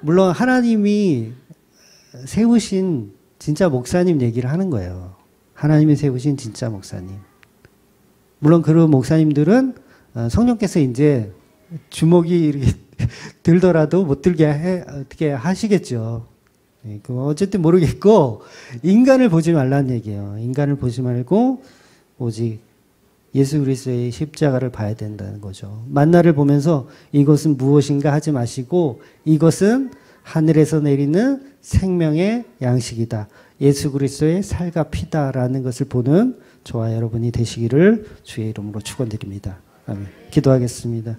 Speaker 1: 물론 하나님이 세우신 진짜 목사님 얘기를 하는 거예요. 하나님이 세우신 진짜 목사님. 물론 그런 목사님들은 성령께서 이제 주먹이 이렇게 들더라도 못 들게 어떻게 하시겠죠. 네, 어쨌든 모르겠고 인간을 보지 말라는 얘기예요. 인간을 보지 말고 오직 예수 그리스도의 십자가를 봐야 된다는 거죠. 만나를 보면서 이것은 무엇인가 하지 마시고 이것은 하늘에서 내리는 생명의 양식이다. 예수 그리스도의 살과 피다라는 것을 보는 저와 여러분이 되시기를 주의 이름으로 축원드립니다. 아멘. 기도하겠습니다.